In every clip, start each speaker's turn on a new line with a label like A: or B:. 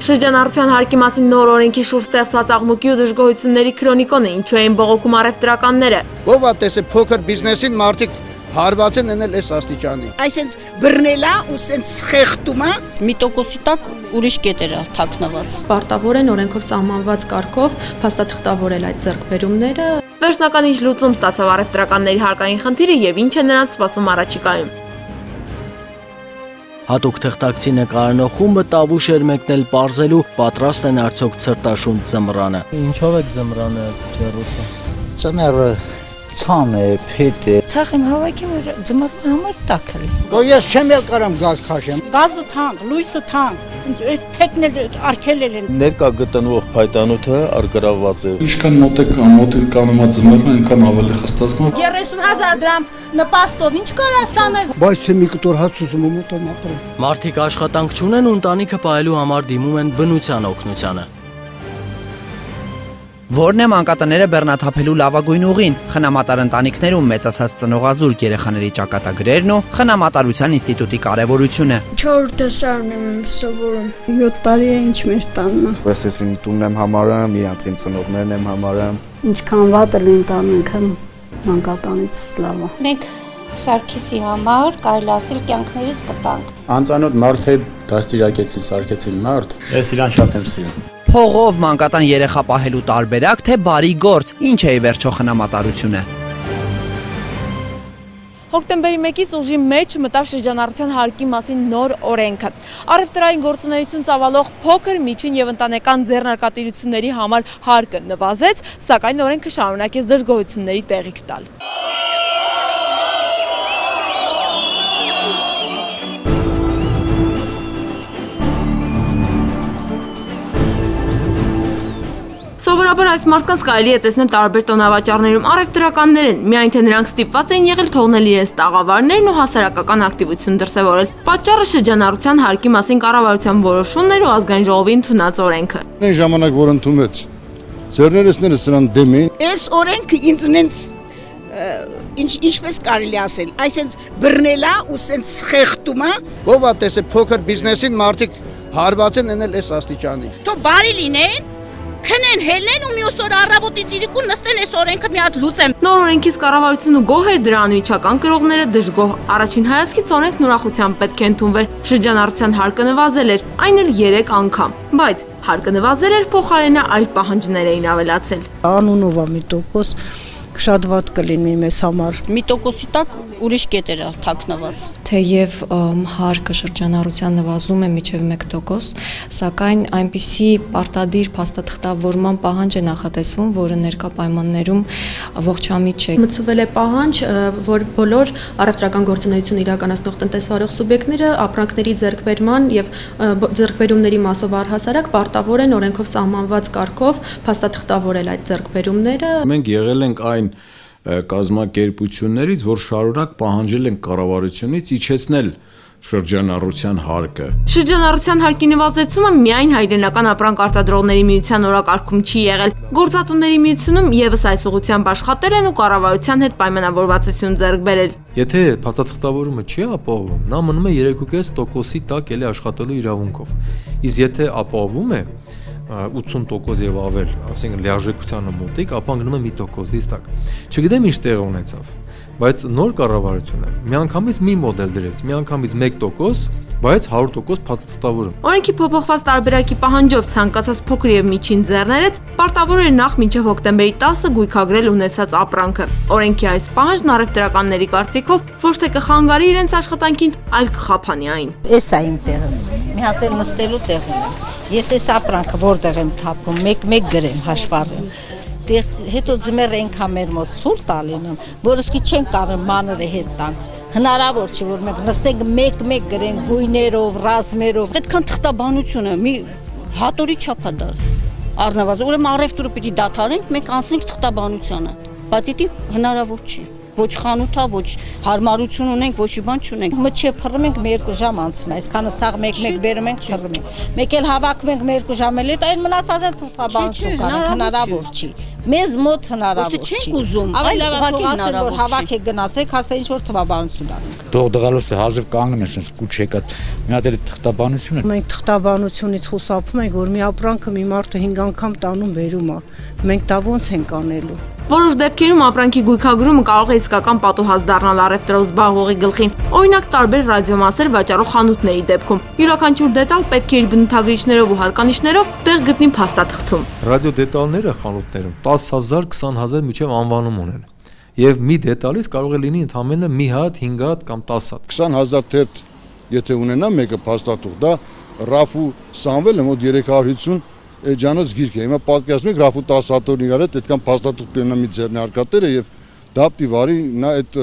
A: Շրջանառության հարկի մասին նոր օրենքի շուրջ ստեղծված աղմուկի ու դժգոհությունների քրոնիկոն է, ինչու էին բողոքում առևտրականները։
B: Ով ատես է փոքր բիզնեսին մարդիկ հարված են էնել այս աստիճանի։
C: Այսինքն բռնելա ու սենց խեղդումա
D: մի տոկոսի տակ ուրիշ կետեր է թաքնված։
E: Պարտավոր են օրենքով սահմանված կարգով փաստաթղթավորել այդ ձեռքբերումները։
A: Վերջնական ինչ լուծում ստացավ առևտրականների հարկային խնդիրը եւ ինչ է նրանց սպասում առաջիկայում։
F: Հատուկ թղթակցի նկարանող խումբը տավուշ էր մեկնել պարզելու, պատրաստ են արդյոք ցրտաշուն ձմռանը։ Ինչով եք ձմռանը ջեռուցում։
G: Ձմեռը ցան է, փետ է։
D: Ցախ եմ հավաքի, որ ձմռան համար տաք է։
G: Ես չեմ ել կարամ գազ քաշեմ։
D: Գազը թանկ, լույսը թանկ, այդ փետն էլ արգելել են։
H: Ներկա գտնվող փայտանոթը արգրավված է։
I: Ինչքան մոտիկանում է ձմեռն, այնքան ավելի խստացնում։
D: 30,000 դրամ նպաստով ինչ կարաս անել։
G: Բայց թե մի կտոր հաց ուզում եմ ուտեմ ապրեմ։
F: Մարդիկ աշխատանք չունեն ու ընտանիքը պահելու համար դիմում են բնության օգնությանը։
J: Որն է մանկատները բեռնաթափելու լավագույն ուղին, խնամատար ընտանիքներում մեծացած ծնողազուրկ երեխաների ճակատագրերն ու խնամատարության ինստիտուտի կարևորությունը։
K: 4 դասարան եմ սովորում։
E: 7 տարի է ինչ մեր տանն է։
H: Ես իմ տունն եմ համարում, իրանց իմ ծնողներն եմ համարում։
E: Ինչքան վատ են տանիքը մանկատանից լավ է։
D: Մենք Սարգիսի համար կարելի ասել կյանքներից կտանք։
I: Անծանոթ մարդ հետ դաստիարակեցի, սարքեցի մարդ։ Ես իրան շատ եմ սիրում։
J: Փողով մանկատան երեխա պահելու տարբերակ, թե բարի գործ, ինչ է վերջո խնամատարությունը։
A: Հոկտեմբերի 1-ից ուժի մեջ մտավ շրջանառության հարկի մասին նոր օրենքը։ Առևտրային գործունեություն ծավալող փոքր, միջին եւ ընտանեկան ձեռնարկատիրությունների համար հարկը նվազեց, սակայն օրենքը շարունակեց դժգոհությունների տեղիք տալ։ Սովորաբար այս մարդկանց կարելի է տեսնել տարբեր տոնավաճառներում առևտրականներ են, միայն թե նրանք ստիպված էին եղել թողնել իրենց տաղավարներն ու հասարակական ակտիվություն դրսևորել։ Պատճառը շրջանառության հարկի մասին կառավարության որոշումն էր ու ազգային ժողովի ընդունած օրենքը։
B: Այն ժամանակ որ ընդունվեց, ձեռներեսները սրան դեմ էին։
C: Այս օրենքը ինձնից ինչպես կարելի ասել, այսինքն բռնելա ու սենց խեղդումա
B: Ով ատես է փոքր բիզնեսին մարդիկ հարված են էնել այս աստիճանի։
C: Թող բարի լինեն Քնեն, հելնեն ու մյուս օր առավոտից իրիկուն նստեն այս օրենքը մի հատ լուծեմ։
A: Նոր օրենքից կառավարությունը գոհ է, դրա անմիջական կրողները դժգոհ։ Առաջին հայացքից օրենքն ուրախությամբ պետք է ընդունվեր։ Շրջանառության հարկը նվազել էր, այն էլ 3 անգամ։ Բայց հարկը նվազել էր, փոխարենը այլ պահանջներ էին ավելացել։
E: Անունով է 1% շատ վատ կլինի մեզ համար։
D: Մի տոկոսի տակ ուրիշ կետեր է թաքնված։
K: Թեև հարկը շրջանառության նվազում է մինչև 1%, սակայն այնպիսի պարտադիր փաստաթղթավորման պահանջ է նախատեսվում, որը ներկա պայմաններում ողջամիտ չէ։
E: Մտցվել է պահանջ, որ բոլոր առևտրական գործունեություն իրականացնող տնտեսվարող սուբյեկտները ապրանքների ձեռքբերման եւ ձեռքբերումների մասով առհասարակ պարտավոր են օրենքով սահմանված կարգով փաստաթղթավորել այդ ձեռքբերումները։
I: Մենք եղել ենք այն կազմակերպություններից, որ շարունակ պահանջել են կառավարությունից իջեցնել շրջանառության հարկը։
A: Շրջանառության հարկի նվազեցումը միայն հայրենական ապրանք արտադրողների միության օրակարգում չի եղել։ Գործատուների միությունում եւս այս ուղղությամբ աշխատել են ու կառավարության հետ պայմանավորվածություն ձեռք բերել։
L: Եթե փաստաթղթավորումը չի ապահովում, նա մնում է 3.5%-ի տակ էլի աշխատելու իրավունքով։ Իսկ եթե ապահովում է 80% եւ ավել, ասենք լիարժեքությանը մոտիկ, ապա գնում է 1%-ից տակ։ Չգիտեմ ինչ տեղ ունեցավ, բայց նոր կառավարությունը միանգամից մի մոդել դրեց, միանգամից 1%, բայց 100% փաստաթղթավորում։
A: Օրենքի փոփոխված տարբերակի պահանջով ցանկացած փոքր եւ միջին ձեռներեց պարտավոր էր նախ մինչև հոկտեմբերի 10-ը գույքագրել ունեցած ապրանքը։ Օրենքի այս պահանջն առևտրականների կարծիքով ոչ թե կխանգարի իրենց աշխատանքին, այլ կխափանի այն։
D: Էս է իմ տեղս։ Մի հատ էլ նստելու տեղ ունեմ։ Ես այս ապրանքը որտեղ եմ թափում, մեկ գրեմ, հաշվառեմ։ Հետո ձմեռ այնքան մեր մոտ ցուրտ տալինում, որ իսկի չեն կարող մանրը հետ տանք։ Հնարավոր չէ, որ մենք նստենք մեկ գրենք գույներով, ռազմերով։ Այդքան թղթաբանությունը մի հատորի չափ է դա։ Առնվազն ուրեմն առևտուրը պիտի դադարենք, մենք անցնենք թղթաբանությանը։ Բայց դա հնարավոր չի։ Ոչ խանութ է, ոչ հարմարություն ունենք, ոչի բան չունենք։ Մտչե փռում ենք 2 ժամ անցնում է, այսքանը սաղ մեկ բերում ենք փռում ենք։ Մեկ էլ հավաքում ենք 2 ժամ էլ, այն մնացած էլ թղթաբանություն կան, հնարավոր չի։ Մեզ մոտ հնարավոր չի։
C: Չենք ուզում,
D: այլ լավագույն ասել որ հավաք եք գնացեք, հաստատ ինչ որ թվաբանություն անենք։
M: Դող դղալոստը հազիվ կանգնում են, sense կուչ եկած։ Մի հատ էլ թղթաբանություն է։
N: Մենք թղթաբանությունից խուսափում ենք, որ մի ապրանքը մի մարդը 5 անգամ տանում վերում է։ Մենք դա ոնց ենք անելու։
A: Որոշ դեպքերում ապրանքի գույքագրումը կարող է իսկական պատուհաս դառնալ առևտրով զբաղվողի գլխին։ Օրինակ տարբեր ռադիոմասեր վաճառող խանութների դեպքում յուրաքանչյուր դետալ պետք է իր բնութագրիչներով ու հատկանիշներով տեղ գտնի փաստաթղթում։
L: Ռադիոդետալները խանութներում 10,000, 20,000 միջև անվանում ունեն։ Եվ մի դետալից կարող է լինի ընդամենը մի հատ, 5 հատ կամ 10 հատ։
O: 20,000 թերթ եթե ունենա մեկը փաստաթուղթ, դա Ռաֆու Սամվելը մոտ 350 Ջանոց գիրք է, հիմա պատկերացնում եք Ռաֆու 10 հատորն իրար հետ, այդքան փաստաթուղթ ունենա մի ձեռնարկատերը եւ դապտի վարի նա այդ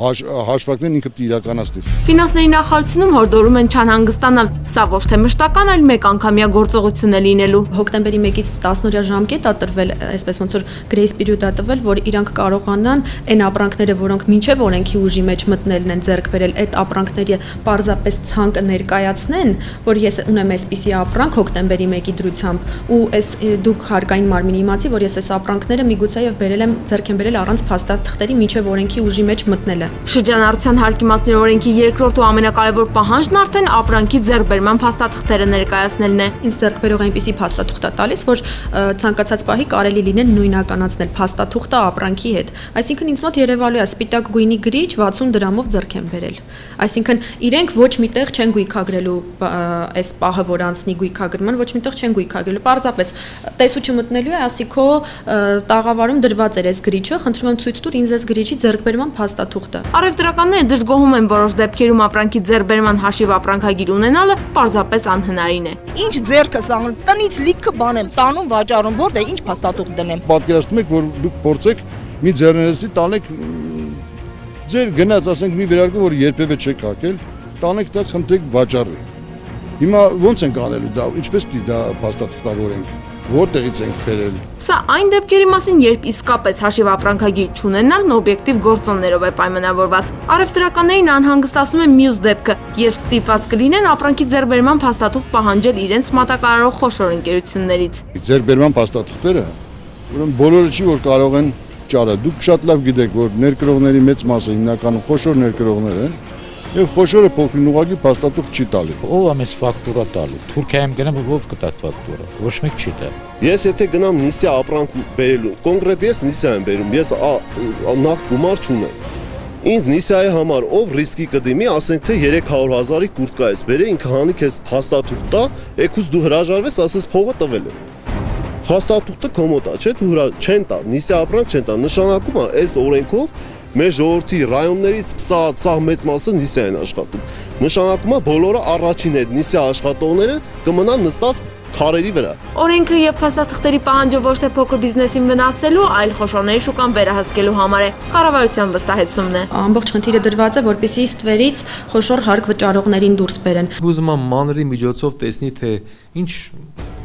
O: հաշվարկներն ինքը պիտի իրականացնի։
A: Ֆինանսների նախարարությունում հորդորում են չանհանգստանալ, սա ոչ թե մշտական, այլ մեկանգամյա գործողություն է լինելու։
E: Հոկտեմբերի 1-ից 10-օրյա ժամկետ է տրվել, այսպես ոնց որ գրեյս պերիոդ է տրվել, որ իրանք կարողանան այն ապրանքները, որոնք մինչև օրենքի ուժի մեջ մտնելն են ձեռք բերել, այդ ապրանքների պարզապես ցանկը ներկայացնեն, որ ես ունեմ այսպիսի ապրանք հոկտեմբերի 1-ի դրությամբ ու այս դուք հարկային մարմինի իմացի, որ ես այս ապրանքները միգուցե եւ բերել եմ ձեռք եմ բերել առանց փաստաթղթերի մինչև օրենքի ուժի մեջ մտնելը։
A: Շրջանառության հարկի մասնի օրենքի երկրորդ ու ամենակարևոր պահանջն արդեն ապրանքի ձեռքբերման փաստաթղթերը ներկայացնելն է։
E: Ինձ ձեռքբերող այնպիսի փաստաթուղթ է տալիս, որ ցանկացած պահի կարելի լինեն նույնականացնել փաստաթուղթը ապրանքի հետ։ Այսինքն ինձ մոտ երևալու է սպիտակ գույնի գրիչ 60 դրամով ձեռք եմ բերել։ Այսինքն իրենք ոչ միտեղ չեն գույքագրելու այս պահը, որ անցնի գույքագրման, ոչ միտեղ չեն գույքագրելու։ Պարզապես տեսուչը մտնելու է, ասի քո տաղավարում դրված էր այս գրիչը, խնդրում եմ ցույց տուր ինձ այս գրիչի ձեռքբերման փաստաթուղթը։
A: Առևտրականները դժգոհում են որոշ դեպքերում ապրանքի ձեռքբերման հաշիվ ապրանքագիր ունենալը պարզապես անհնարին է։
C: Ինչ ձեռքս անում, տնից լիքը բան եմ տանում, վաճառում, որտեղ ինչ փաստաթուղթ դնեմ։
O: Պատկերացնում եք, որ դուք փորձեք մի ձեռներեցի տանեք ձեր գնաց, ասենք մի վերարկու, որ երբևէ չեք հակել, տանեք դա խնդրեք վաճառի։ Հիմա ո՞նց ենք անելու դա, ինչպես պիտի դա փաստաթղթավորենք, որտեղից ենք բերել։
A: Սա այն դեպքերի մասին, երբ իսկապես հաշիվ ապրանքագիր չունենալն օբյեկտիվ գործոններով է պայմանավորված։ Առևտրականներին անհանգստացնում է մյուս դեպքը, երբ ստիպված կլինեն ապրանքի ձեռքբերման փաստաթուղթ պահանջել իրենց մատակարարող խոշոր ընկերություններից։
O: Ձեռքբերման փաստաթղթերը, ուրեմն բոլորը չի որ կարող են ճարը։ Դուք շատ լավ գիտեք, որ ներկրողների մեծ մասը հիմնականում խոշոր ներկրողներ են, եւ խոշորը փոքրին ուղղակի փաստաթուղթ չի տալի։
M: Ով է մեզ ֆակտուրա տալու։ Թուրքիայում գնամ ով կտա ֆակտուրա։ Ոչ մեկ չի տա։
P: Ես եթե գնամ նիսյա ապրանք բերելու, կոնկրետ ես նիսյա եմ բերում, ես նախ գումար չունեմ։ Ինձ նիսյայի համար ով ռիսկի կդիմի, ասենք թե 300,000-ի կուրտկա ես բերել, ինքը հանի քեզ փաստաթուղթ տա, եկուս դու հրաժարվես, ասես փողը տվել եմ։ Փաստաթուղթը կոմոդ է, չէ՞, դու չեն տա, նիսյա ապրանք չեն տա, նշանակում է այս օրենքով մեր ժողովրդի ռայոններից սկսած սա մեծ մասը նիսյա են աշխատում։ Նշանակում է բոլորը առաջին այդ նիսյա աշխատողները կմնան նստած քարերի վրա։
A: Օրենքը եւ փաստաթղթերի պահանջը ոչ թե փոքր բիզնեսին վնասելու, այլ խոշորների շուկան վերահսկելու համար է, կառավարության վստահեցումն է։
E: Ամբողջ խնդիրը դրված է, որպեսզի ստվերից խոշոր հարկ վճարողներին դուրս բերեն։
L: Ուզում եմ մանրի միջոցով տեսնի, թե ինչ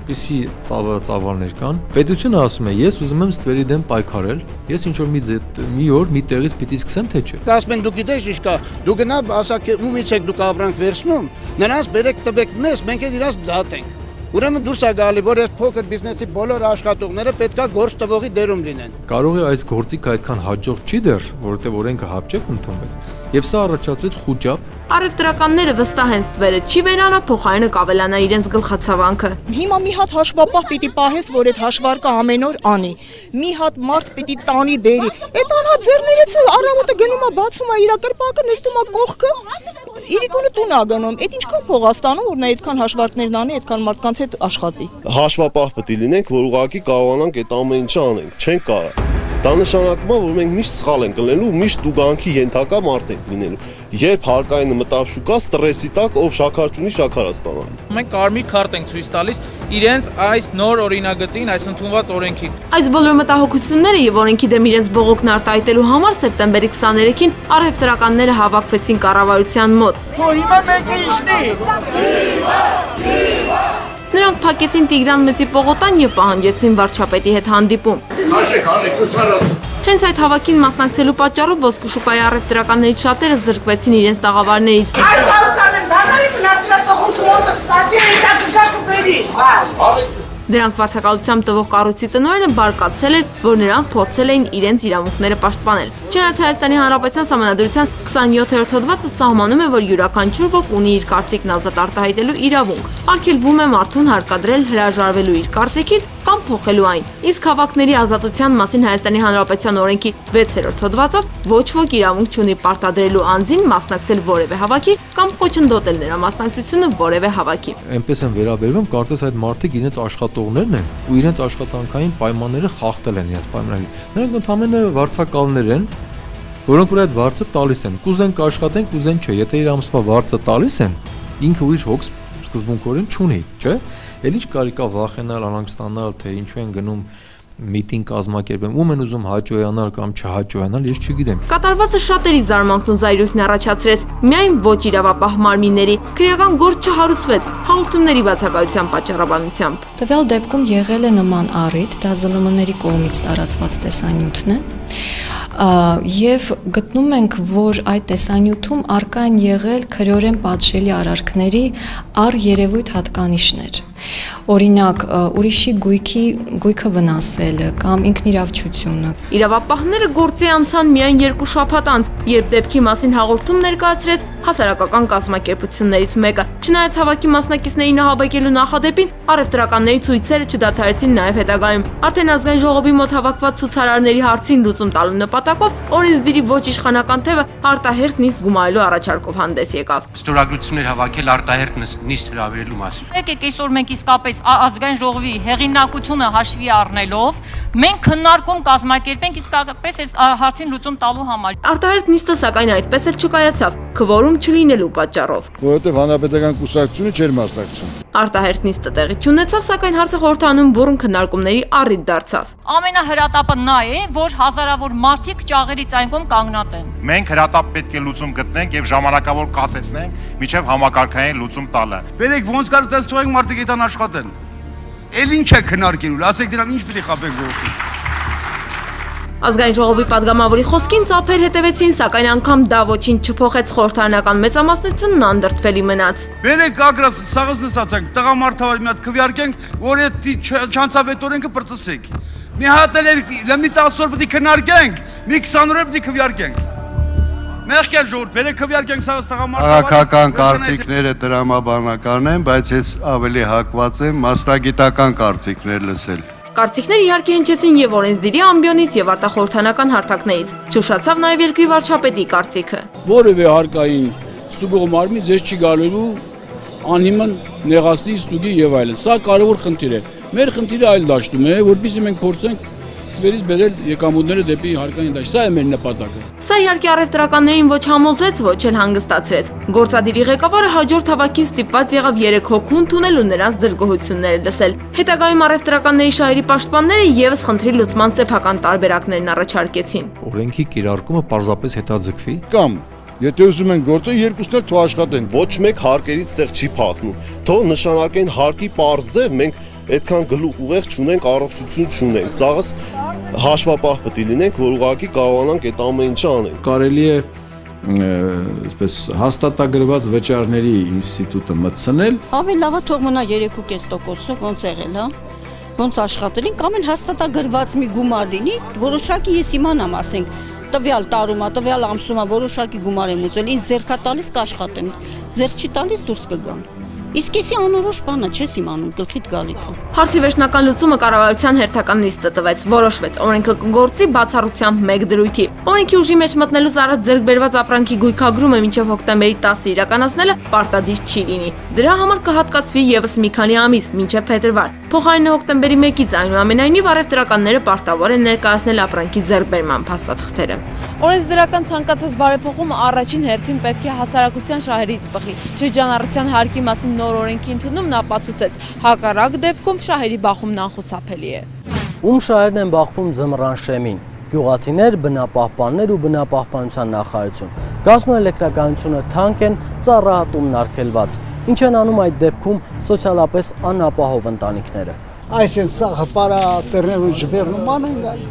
L: պիսի ծավալներ կան։ Պետությունը ասում է, ես ուզում եմ ստվերի դեմ պայքարել, ես ինչ որ մի օր մի տեղից պիտի սկսեմ, թե չէ։
B: Ասում են դուք գիտեք ինչ կա, դու գնա, ասա ումից եք դուք ապրանք վերցնում, նրանց բերեք տվեք մեզ, մենք էլ իրաց դատենք։ Ուրեմն դուրս է գալի, որ այս փոքր բիզնեսի բոլոր աշխատողները պետքա գործ տվողի դերում լինեն։
L: Կարող է այս գործիքը այդքան հաջող չի դեռ, որովհետև օրենքը հապճեպ ընդունվեց, եւ սա առաջացրեց խուճապ։
A: Առևտրականները վստահ են ստվերը չի վերանա, փոխարենը կավելանա իրենց գլխացավանքը։
C: Հիմա մի հատ հաշվապահ պիտի պահես, որ այդ հաշվարկը ամեն օր անի։ Մի հատ մարդ պիտի տանի բերի։ Այդ անհատ ձեռներից առավոտը գնում է, բացում է իր կրպակը, նստում է կողքը, իրիկունը տուն է գնում։ Այդ ինչքան փող է ստանում, որ նա այդքան հաշվարկներն անի, այդքան մարդկանց հետ աշխատի։
P: Հաշվապահ պետք է լինենք, որ ուղղակի կարողանանք այդ ամեն ինչը անենք, չենք կարող։ Դա նշանակում է, որ մենք միշտ սխալ ենք լինելու, միշտ տուգանքի ենթակա մարդ ենք լինելու։ Երբ հարկային մտավ շուկա, ստրեսի տակ ով շաքար չունի, շաքար ստանա։
Q: Մենք կարմիր քարտ ենք ցույց տալիս իրենց այս նոր օրինագծին, այս ընդունված օրենքին։
A: Այս բոլոր մտահոգությունները եւ օրենքի դեմ իրենց բողոքն արտահայտելու համար սեպտեմբերի 23-ին առևտրականները հավաքվեցին կառավարության մոտ։
Q: Հիմա մեկը իշնի։
A: Նրանք փակեցին Տիգրան Մեծի պողոտան եւ պահանջեցին վարչապետի հետ հանդիպում։ Հենց այդ հավաքին մասնակցելու պատճառով ոսկու շուկայի առևտրականներից շատերը զրկվեցին իրենց տաղավարներից։ Դրանք վարձակալությամբ տվող կառույցի տնօրենը բարկացել էր, որ նրանք փորձել էին իրենց իրավունքները պաշտպանել։ Չնայած Հայաստանի Հանրապետության Սահմանադրության 27-րդ հոդվածը սահմանում է, որ յուրաքանչյուր ոք ունի իր կարծիքն ազատ արտահայտելու իրավունք, արգելվում է մարդուն հարկադրել հրաժարվելու իր կարծիքից կամ փոխելու այն։ Իսկ հավաքների ազատության մասին Հայաստանի Հանրապետության օրենքի 6-րդ հոդվածով ոչ ոք իրավունք չունի պարտադրելու անձին մասնակցել որևէ հավաքի կամ խոչընդոտել նրա մասնակցությունը որևէ հավաքի։
L: Այնպես են վերաբերվում, կարծես այդ մարդիկ իրենց աշխատողներն են ու իրենց աշխատանքային պայմանները խախտել են իրենց պայմանների։ Նրանք ընդհանրապես վարձակալներ են, որոնք որ այդ վարձը տալիս են։ Կուզեն կաշխատեն, կուզեն չէ։ Եթե իր ամսվա վարձը տալիս են, ինքը ուրիշ հոգ սկզբունքորեն չունի, չէ՞։ Էլ ինչ կարիք կա վախենալ, անհանգստանալ, թե ինչու են գնում միտինգ կազմակերպեմ, ում են ուզում հաճոյանալ կամ չհաճոյանալ, ես չգիտեմ։
A: Կատարվածը շատերի զարմանքն ու զայրույթն առաջացրեց, միայն ոչ իրավապահ մարմինների։ Քրեական գործ չհարուցվեց հաղորդումների բացակայության պատճառաբանությամբ։
K: Տվյալ դեպքում եղել է նման առիթ, դա ԶԼՄ-ների կողմից տարածված տեսանյութն է։ Եվ գտնում ենք, որ այդ տեսանյութում առկա են եղել քրեորեն պատժելի արարքների առերևույթ հատկանիշներ։ Օրինակ, ուրիշի գույքը վնասելը կամ ինքնիրավչությունը։
A: Իրավապահները գործի անցան միայն 2 շաբաթ անց, երբ դեպքի մասին հաղորդում ներկայացրեց հասարակական կազմակերպություններից մեկը։ Չնայած հավաքի մասնակիցների նահաբեկելու նախադեպին, առևտրականների ցույցերը չդադարեցին նաև հետագայում։ Արդեն ազգային ժողովի մոտ հավաքված ցուցարարների հարցին լուծում տալու նպատակով օրենսդիրի ոչ իշխանական թևը արտահերթ նիստ գումարելու առաջարկով հանդես եկավ։
R: Ստորագրություններ հավաքել արտահերթ նիստ հրավիրելու մասին։ Եկեք այսօր մենք իսկապես ազգային ժողովի հեղինակությունը հաշվի առնելով մենք քննարկում կազմակերպենք իսկապես այս հարցին լուծում տալու համար։
A: Արտահերթ նիստը սակայն այդպես էլ չկայացավ, քվորում չլինելու պատճառով։
O: Որովհետև հանրապետական կուսակցությունը չէր մասնակցում։
A: Արտահերթ նիստը տեղի չունեցավ, սակայն հարցը խորհրդանում բուռն քննարկումների առիթ դարձավ։
R: Ամենահրատապը նա է, որ հազարավոր մարդիկ ճաղերից այն կողմ կանգնած են։
S: Մենք հրատապ պետք է լուծում գտնենք եւ ժամանակավոր կասեցնենք, միջև համակարգային լուծում տալը։
T: Բերեք ոնց կար դες թողենք մարդիկ այդան աշխատեն։ Էլ ինչ է քննարկելու, ասեք դրանք ինչ պիտի խաբենք ժողովրդին։
A: Ազգային ժողովի падգամավորի խոսքին ծափեր հետևեցին, սակայն անգամ դա ոչինչ չփոխեց, խորհրդարանական մեծամասնությունն անդրդվելի մնաց։
T: Բերեք ագրաս սաղս նստացանք, տղամարդավար մի հատ քվեարկենք, որ այդ չանցավետ օրենքը բրծեցրեք։ Մի հատ էլ լմի 10 օր պիտի քննարկենք, մի 20 օր պիտի քվեարկենք։ Մեղքեր ժողովուրդ, բերեք քվեարկենք սաղս տղամարդավար։
U: Քաղաքական կարծիքները դրամաբանական են, բայց ես ավելի հակված եմ մասնագիտական կարծիքներ լսել։
A: Կարծիքները իհարկե հնչեցին եւ օրենսդիրի ամբիոնից եւ արտախորհրդանական հարթակներից։ Չուշացավ նաեւ երկրի վարչապետի կարծիքը։
V: Որևէ հարկային ստուգող մարմին ձեզ չի գալու անհիմն նեղացնի ստուգի եւ այլն։ Սա կարևոր խնդիր է։ Մեր խնդիրը այլ դաշտում է, որովհետեւ մենք փորձենք ստվերից բերել եկամուտները դեպի հարկային դաշտ։ Սա է մեր նպատակը։
A: Սա իհարկե առևտրականներին ոչ համոզեց, ոչ էլ հանգստացրեց։ Գործադիրի ղեկավարը հաջորդ հավաքին ստիպված եղավ 3 հոգու ընդունել ու նրանց դժգոհությունները լսել։ Հետագայում առևտրականների շահերի պաշտպանները եւս խնդրի լուծման սեփական տարբերակներն առաջարկեցին։
L: Օրենքի կիրարկումը պարզապես հետաձգվի
O: կամ եթե ուզում են գործը երկուսն էլ թող աշխատեն։
P: Ոչ մեկ հարկերից տեղ չի փախնում։ Թող նշանակեն հարկի պարզև մենք այդքան գլուխ ուղեղ չունենք, առողջություն չունենք։ Սաղս հաշվապահ պետք է լինենք, որ ուղղակի կարողանանք այդ ամեն ինչը անենք։
I: Կարելի է այսպես հաստատագրված վճարների ինստիտուտը մտցնել։
W: Ավելի լավ է թող մնա 3.5%-ով ոնց եղել, հա։ Ոնց աշխատելին կամ էլ հաստատագրված մի գումար լինի, որոշակի ես իմանամ, ասենք, տվյալ տարում, տվյալ ամսում որոշակի գումար եմ ուզել, ինձ ձեռքա տալիս կաշխատեմ, ձեռք չի տալիս դուրս կգամ։ Իսկ էսի անորոշ բանը չես իմանում գլխիդ գալիքը։
A: Հարցի վերջնական լուծումը կառավարության հերթական նիստը տվեց, որոշվեց օրենքը կգործի բացառությամբ 1 դրույթի։ Օրենքի ուժի մեջ մտնելուց առաջ ձեռք բերված ապրանքի գույքագրումը մինչև հոկտեմբերի 10-ը իրականացնելը պարտադիր չի լինի։ Դրա համար կհատկացվի եւս մի քանի ամիս, մինչև փետրվար։ Փոխարենը հոկտեմբերի 1-ից այնուամենայնիվ առևտրականները պարտավոր են ներկայացնել ապրանքի ձեռքբերման փաստաթղթերը։ Օրենսդրական ցանկացած բարեփոխումը առաջին հերթին պետք է հասարակության շահերից բխի։ Շրջանառության հարկի մասին նոր օրենքի ընդունումն ապացուցեց, հակառակ դեպքում շահերի բախումն անխուսափելի է։
F: Ում շահերն են բախվում ձմռան շեմին։ Գյուղացիներ, բնապահպաններ ու բնապահպանության նախարարություն։ Գազն ու էլեկտրականությունը թանկ են, ծառահատումն արգելված։ Ինչ են անում այդ դեպքում սոցիալապես անապահով ընտանիքները։
G: Այս են սաղը պարա ծերներու ջբերնում անեն գալ։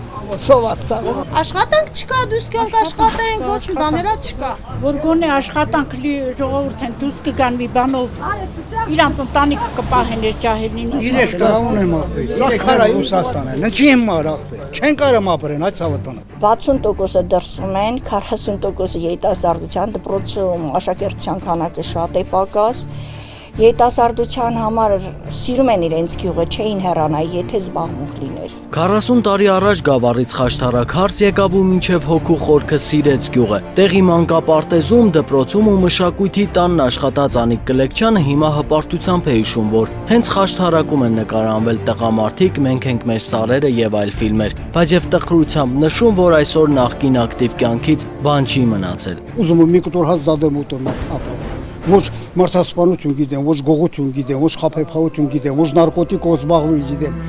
G: Սովածա։
D: Աշխատանք չկա, դուս գանք աշխատենք, ոչ մի բան էլա չկա։
H: Որ գոնե աշխատանք լի ժողովուրդ են դուս կգան մի բանով իրանց ընտանիքը կպահեն էր ջահելին։
G: 3 տղա ունեմ ախպեր, 3 քարայ Ռուսաստան են, ինչի հիմար ախպեր, չեն կարում ապրեն այդ ցավոտանը։
W: 60% դրսում են, 40% երիտասարդության դպրոցում աշակերտության քանակը շատ է պակաս։ Երիտասարդության համար սիրում են իրենց գյուղը, չէին հեռանա, եթե զբաղմունք լիներ։
F: 40 տարի առաջ Գավառից Խաշթարակ հարց եկավ ու մինչև հոգու խորքը սիրեց գյուղը։ Տեղի մանկապարտեզում, դպրոցում ու մշակույթի տանն աշխատած Անիկ Կլեկչյանը հիմա հպարտությամբ է հիշում, որ հենց Խաշթարակում են նկարանվել տղամարդիկ, մենք ենք մեր սարերը եւ այլ ֆիլմեր, բայց եւ տխրությամբ նշում, որ այսօր նախկին ակտիվ կյանքից բան չի մնացել։
G: Ուզում եմ մի կտոր հաց դադեմ ուտեմ ապրեմ։ Ոչ մարդասպանություն գիտեմ, ոչ գողություն գիտեմ, ոչ խաբեբայություն գիտեմ, ոչ նարկոտիկով զբաղվել գիտեմ,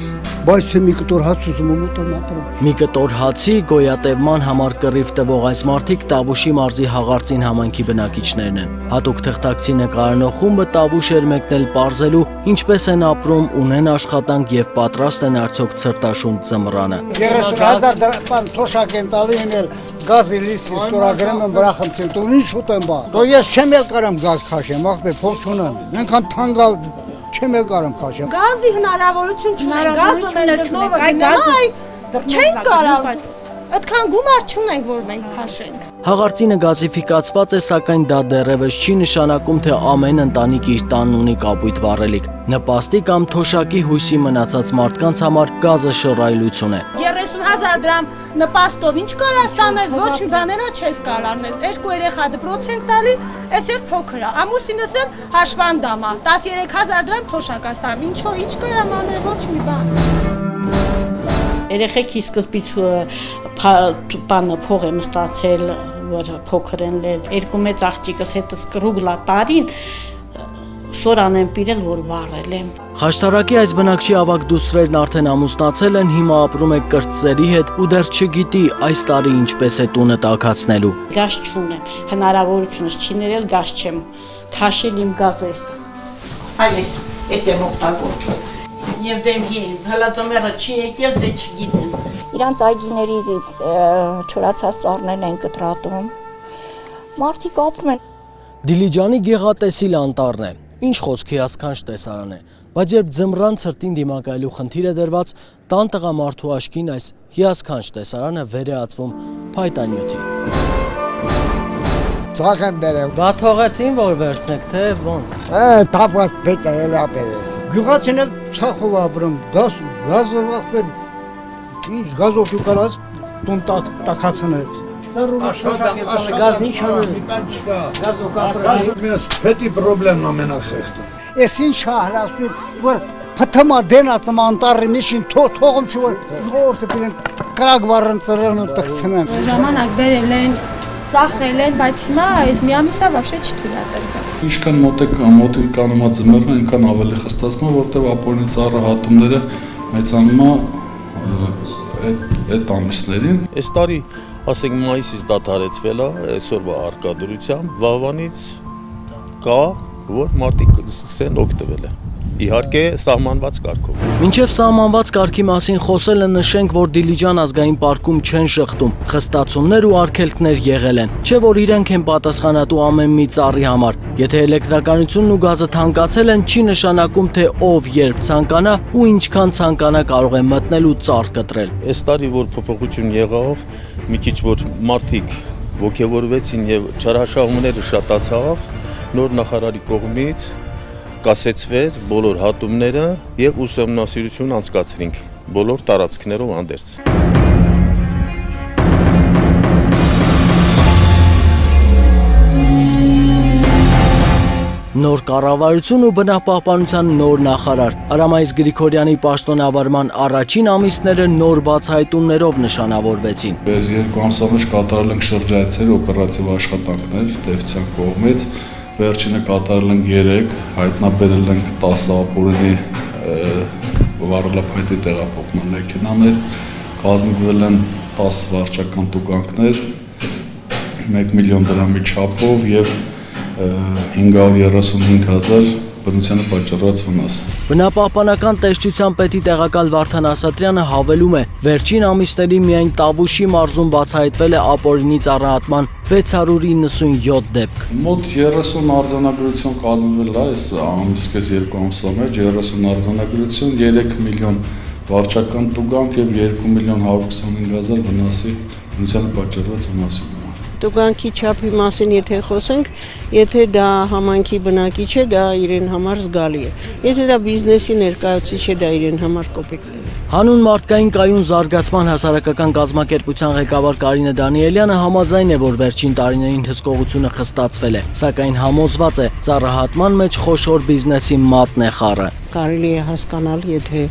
G: բայց թե մի կտոր հաց ուզում եմ ուտեմ ապրեմ։
F: Մի կտոր հացի գոյատևման համար կռիվ տվող այս մարդիկ Տավուշի մարզի Հաղարծին համայնքի բնակիչներն են։ Հատուկ թղթակցի նկարանող խումբը Տավուշ էր մեկնել պարզելու, ինչպես են ապրում, ունեն աշխատանք եւ պատրաստ են արդյոք ցրտաշունչ ձմռանը։
G: 30,000 դրամ թոշակ են տալի ինել գազի լիսի ստորագրեմ եմ վրա խնդրեմ, դու ինչ շուտ եմ բա։ Դու ես չեմ էլ կարամ գազ քաշեմ, ախպեր փող չունեմ։ Այնքան թանկա չեմ էլ կարամ քաշեմ։
D: Գազի հնարավորություն չունենք, գազը չունենք, այ գազը չենք կարող։ Այդքան գումար չունենք, որ մենք քաշենք։
F: Հաղարծինը գազիֆիկացված է, սակայն դա դեռևս չի նշանակում, թե ամեն ընտանիք իր տանն ունի կապույտ վառելիք։ Նպաստի կամ թոշակի հույսի մնացած մարդկանց համար գազը շռայլություն է։
D: 30,000 դրամ նպաստով ինչ կարաս անես, ոչ մի բան էլա չես կարող անես։ 2 երեխա դպրոց ենք տալի, էս էլ փոքր է։ Ամուսինս էլ հաշվանդամ է, 13,000 դրամ թոշակ աստամ։ Ինչո՞, ինչ կարամ անել, ոչ մի բան։
H: Երեխեքի սկզբից բանը փող եմ ստացել, որ փոքր են լել։ Երկու մեծ աղջիկս հետս կրուգլա տարին սորան եմ պիրել, որ վառել եմ։
F: Խաշթարակի այս բնակչի ավագ դուստրերն արդեն ամուսնացել են, հիմա ապրում է կրտսերի հետ ու դեռ չգիտի այս տարի ինչպես է տունը տաքացնելու։
H: Գազ չունեմ, հնարավորությունս չի ներել, գազ չեմ քաշել իմ գազես։ Այս եմ օգտագործում։ Եվ դեմքի հլա ծմերը չի եկել, դե չգիտեմ։
W: Իրանց այգիների չորացած ծառներն են կտրատում։ Մարդիկ ապրում են։
F: Դիլիջանի գեղատեսիլ անտառն է, ինչ խոսքի հասկանչ տեսարան է, բայց երբ ձմռան ցրտին դիմակայելու խնդիր է դրված, տան տղամարդու աչքին այս հիասքանչ տեսարանը վեր է ածվում փայտանյութի։
G: Ծաղ եմ բերեմ։
F: Բա թողեցին, որ վերցնեք, թե ոնց։
G: Թափված պետք է էլի ապերես։ Գյուղացին էլ ցախով ապրում, գազով ախպեր, ինչ գազով դու կարաս տուն տաքացնել։ Գազն ինչ անել։ Գազով ապրել։
O: Մեզ պետի պրոբլեմն ամենախեղտը։
G: Էս ինչ հահրասնու, որ փթմա դենացում անտառի միջին թողում չի, որ խորտը պիրեն կրակ վառն ծրեն ու տքցնեն։
D: Ժամանակ բերել են, ծախել են, բայց հիմա այս մի ամիսա вообще չթույլատրվել։
V: Ինչքան մոտիկանում է ձմեռն, այնքան ավելի խստացնում, որտեղ ապօրինի ծառահատումները մեծանում է այդ ամիսներին։
J: Այս տարի, ասենք մայիսից դադարեցվել է, այսօրվա արկադրությամբ, վաղվանից կա, որ մարդիկ սկսեն օգտվել է։ Իհարկե սահմանված կարգով։
F: Մինչև սահմանված կարգի մասին խոսելը նշենք, որ Դիլիջան ազգային պարկում չեն շղթում, խստացումներ ու արգելքներ եղել են, չէ որ իրենք են պատասխանատու ամեն մի ծառի համար։ Եթե էլեկտրականությունն ու գազը թանկացել են, չի նշանակում, թե ով երբ ցանկանա ու ինչքան ցանկանա կարող է մտնել ու ծառ կտրել։
J: Այս տարի որ փոփոխություն եղավ, մի քիչ որ մարդիկ ոգևորվեցին եւ չարաշահումները շատացավ, նոր նախարարի կողմից կասեցվեց բոլոր հատումները եւ ուսումնասիրություն անցկացրինք բոլոր տարածքներով հանդերձ։
F: Նոր կառավարություն ու բնապահպանության նոր նախարար Արամայիս Գրիգորյանի պաշտոնավարման առաջին ամիսները նոր բացահայտումներով նշանավորվեցին։
V: Այս երկու ամսվա մեջ կատարել ենք շրջայցեր օպերատիվ աշխատանքներ տեխնիկության կողմից։ Վերջինը կատարել ենք 3, հայտնաբերել ենք 10 ապօրինի վառելափայտի տեղափոխման մեքենաներ, կազմվել են 10 վարչական տուգանքներ, 1 միլիոն դրամի չափով եւ 535,000
E: բնությանը պատճառված վնաս։
F: Բնապահպանական տեսչության պետի տեղակալ Վարդան Ասատրյանը հավելում է, վերջին ամիսների միայն Տավուշի մարզում բացահայտվել է ապօրինի ծառայատման 697 դեպք։
E: Մոտ 30 արձանագրություն կազմվել է այս ամիսկես 2 ամսվա մեջ, 30 արձանագրություն, 3 միլիոն վարչական տուգանք եւ 2 միլիոն 125 հազար վնասի բնությանը պատճառված վնասի։
M: Տուգանքի չափի մասին եթե խոսենք, եթե դա համայնքի բնակիչ է, դա իրեն համար զգալի է։ Եթե դա բիզնեսի ներկայացուցիչ է, դա իրեն համար կոպեկ է։
F: Հանուն մարդկային կայուն զարգացման հասարակական կազմակերպության ղեկավար Կարինե Դանիելյանը համաձայն է, որ վերջին տարիներին հսկողությունը խստացվել է, սակայն համոզված է, ծառայատման մեջ խոշոր բիզնեսի մատն է խառը։
M: Կարելի է հասկանալ, եթե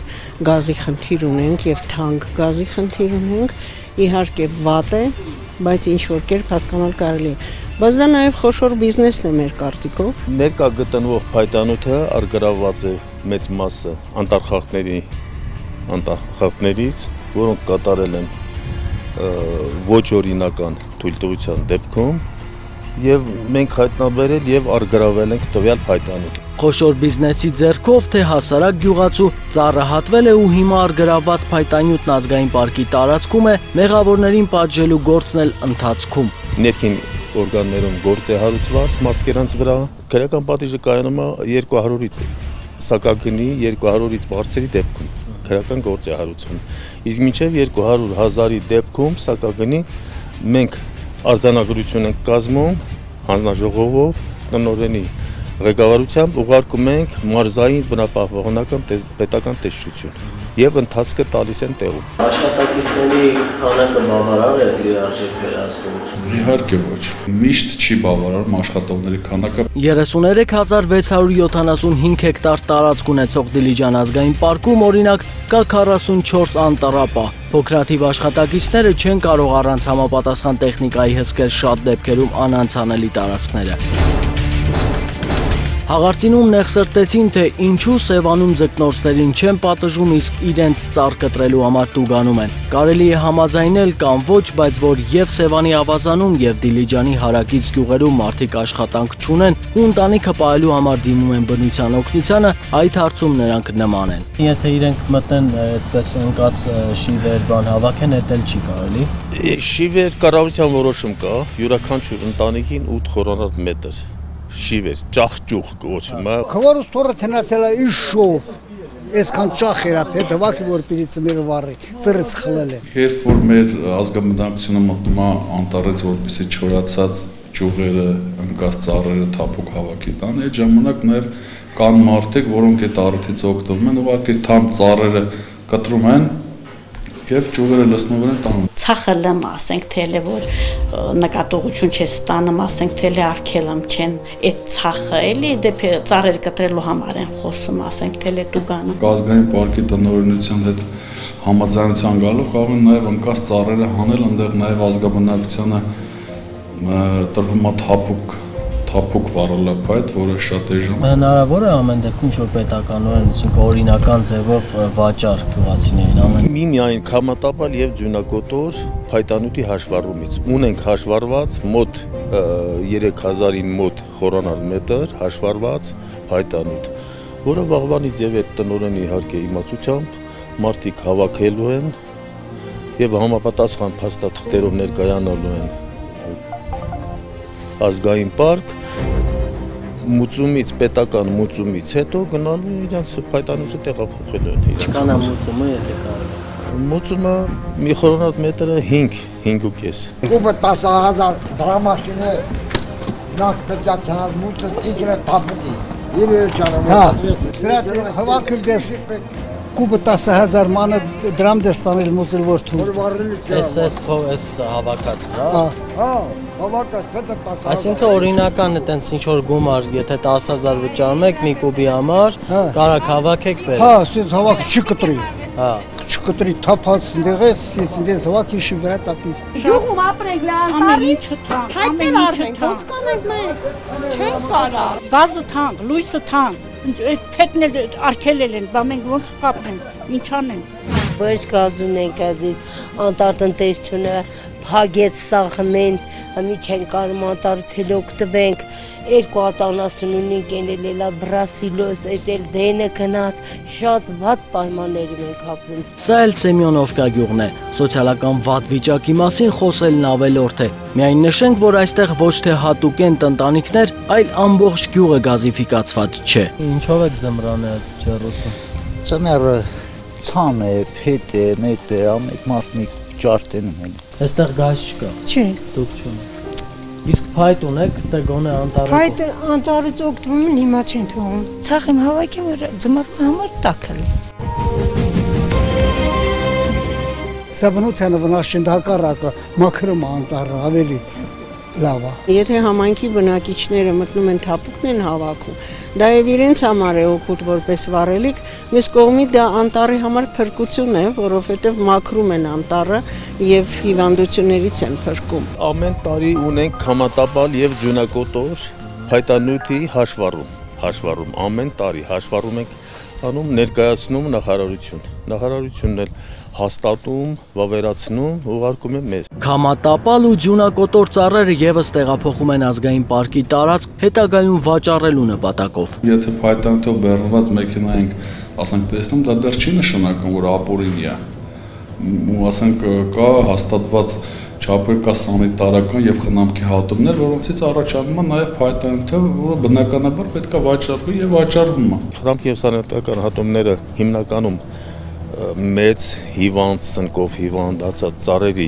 M: գազի խնդիր ունենք եւ թանկ գազի խնդիր ունենք, իհարկե վատ է, բայց ինչ որ կերպ հասկանալ կարելի է։ Բայց դա նաև խոշոր բիզնեսն է մեր կարծիքով։
J: Ներկա գտնվող փայտանյութը արգրավված է մեծ մասը անտարխաղթներից, որոնք կատարել են ոչ օրինական թույլտվության դեպքում եւ մենք հայտնաբերել եւ արգրավել ենք տվյալ փայտանյութը։
F: Խոշոր բիզնեսի ձեռքով թե հասարակ գյուղացու ծառահատվել է ու հիմա արգրավված փայտանյութն ազգային պարկի տարածքում է, մեղավորներին պատժելու գործն էլ ընթացքում։
J: Ներքին օրգաններում գործ է հարուցված մարդկանց վրա, քրեական պատիժը կայանում է 200-ից սակագնի 200-ից բարձրի դեպքում քրեական գործ է հարուցվում։ Իսկ մինչև 200,000-ի դեպքում սակագնի մենք արձանագրություն ենք կազմում հանձնաժողովով տնօրենի ղեկավարությամբ ուղարկում ենք մարզային բնապահպանական պետական տեսչություն եւ ընթացքը տալիս են տեղում։
F: Աշխատակիցների քանակը բավարար է լիարժեք վերահսկողություն։
E: Իհարկե ոչ։ Միշտ չի բավարարում աշխատողների քանակը։
F: 33675 հեկտար տարածք ունեցող Դիլիջան ազգային պարկում օրինակ կա 44 անտառապահ։ Փոքրաթիվ աշխատակիցները չեն կարող առանց համապատասխան տեխնիկայի հսկել շատ դեպքերում անանցանելի տարածքները։ Հաղարծինում նեղսրտեցին, թե ինչու Սևանում ձկնորսներին չեն պատժում, իսկ իրենց ծառ կտրելու համար տուգանում են։ Կարելի է համաձայնել կամ ոչ, բայց որ եւ Սևանի ավազանում եւ Դիլիջանի հարակից գյուղերում մարդիկ աշխատանք չունեն ու ընտանիքը պահելու համար դիմում են բնության օգնությանը, այդ հարցում նրանք նման են։ Եթե իրենք մտնեն այդպես ընկած շիվեր բան հավաքեն, դա չի կարելի։
J: Շիվեր կառավարության որոշում կա, յուրաքանչյուր ընտանիքին 8 խորանարդ մետր շիվեր, ճախճուղ կոչվում է։
G: Քվարուս թորը տնացել է իշով, այսքան ճախ էր ապետ, վակի որ պիրից մեր վարի, ծրից խլել է։
E: Երբ որ մեր ազգաբնակությունը մտնում է անտառից, որպեսզի չորացած ճյուղերը, ընկած ծառերը թափուկ հավաքի տան, այդ ժամանակ նաև կան մարդիկ, որոնք այդ առիթից օգտվում են, ուղղակի թամ ծառերը կտրում են եւ ճյուղերը լցնող են տանում։
H: Ցախը լեմ ասենք թելը որ նկատողություն չէ ստանում, ասենք թելը արկելամ չեն, այդ ցախը էլի դեպի ծառեր կտրելու համար են խոսում, ասենք թելը տուգանը։
E: Ազգային պարկի տնօրինության հետ համաձայնության գալով կարող են նաեւ ընկած ծառերը հանել, այնտեղ նաեւ ազգաբնակությանը տրվում է թափուկ վառելափայտ, որը շատ էժան։
F: Հնարավոր է ամեն դեպքում ինչ-որ պետականորեն, այսինքն օրինական ձևով վաճառ գյուղացիներին ամեն։
J: Միմիայն կամատապալ եւ ձյունակոտոր փայտանյութի հաշվառումից ունենք հաշվառված մոտ 3000-ին մոտ խորանար մետր հաշվառված փայտանյութ, որը վաղվանից եւ այդ տնօրենի իհարկե իմացությամբ մարդիկ հավաքելու են եւ համապատասխան փաստաթղթերով ներկայանալու են ազգային պարկ մուծումից, պետական մուծումից հետո գնալու իրենց փայտանյութը տեղափոխելու են իրենց։
F: Չկանա մուծումը, եթե կարող։
J: Մուծումը մի խորանարդ մետրը 5.5
G: Կուբը 10,000 դրամաշին է, նախ տտյակյանալ մուծը իգրը պապուտի, իրեր ճարամը։ Սրատ հվակր դես կուբը 10,000 մանը դրամ դես տանել մուծել որ թուր։
F: Ես հավաքած,
G: հա, հավաքած, պետը 10,000։
F: Այսինքն օրինական է տենց ինչ-որ գումար, եթե 10,000 վճարում եք մի կուբի համար, կարակ հավաքեք բեր։
G: Հա, սենց հավաքը չի կտրի։
F: Հա։
G: Չկտրի թափած ընդեղեց, դες հավաքի շի վրա տապի։
D: Գյուղում ապրենք լան,
H: ամեն ինչը թանկ,
D: հայտնել արվենք, ոնց կանենք մենք։ Չենք կարա։
H: Գազը թանկ, լույսը թանկ, այդ փետն էլ արկելել են, բա մենք ոնց կապնենք, ինչ անենք։
B: Ոչ գազ ունենք ազից, անտար տնտեսությունը փագեց սաղմեն, մի չեն կարում անտար ցելոք տվենք, 2.75 կենել բրասիլոս, այդ էլ դենը գնաց, շատ վատ պայմանների մենք ապրում։
F: Սա էլ Սեմյոնովկա գյուղն է, սոցիալական վատ վիճակի մասին խոսելն ավելորդ է։ Միայն նշենք, որ այստեղ ոչ թե հատուկ են տնտանիքներ, այլ ամբողջ գյուղը գազիֆիկացված չէ։ Ինչով է ձմռանը ջեռոցում։
C: Ձմեռը ցան է, փետ է, մետ է, ամեն մարդ մի ջարդ են ունեն։
F: Այստեղ գազ չկա։
B: Չէ։
F: Դուք չունեք։ Իսկ փայտ ունեք, ստե գոնե անտառը։
B: Փայտը անտառից օգտվում են, հիմա չեն թողում։
N: Ցախ եմ հավաքի, որ ձմռան համար տաքել է։
G: Սա բնության վնասին հակառակը մաքրում անտառը ավելի լավ է։
M: Եթե համայնքի բնակիչները մտնում են թափուկն են հավաքում, դա եւ իրենց համար է օգուտ որպես վառելիք, մյուս կողմից դա անտառի համար փրկություն է, որովհետեւ մաքրում են անտառը եւ հիվանդություններից են փրկում։
J: Ամեն տարի ունենք քամատապալ եւ ջունակոտոր փայտանյութի հաշվառում, ամեն տարի հաշվառում ենք անում ներկայացնում նախարարությունն էլ հաստատում, վավերացնում, ուղարկում է մեզ։
F: Քամատապալ ու ջունակոտոր ծառերը եւս տեղափոխում են ազգային պարկի տարածք հետագայում վաճառելու նպատակով։
E: Եթե փայտանյութով բեռնված մեքենա ենք, ասենք տեսնում, դա դեռ չի նշանակում, որ ապօրինի է։ Ու ասենք կա հաստատված չափեր, կա սանիտարական եւ խնամքի հատումներ, որոնցից առաջանում է նաեւ փայտանյութը, որը բնականաբար պետք է վաճառվի եւ վաճառվում է։
J: Խնամքի եւ սանիտարական հատումները հիմնականում մեծ հիվանդ սնկով հիվանդացած ծառերի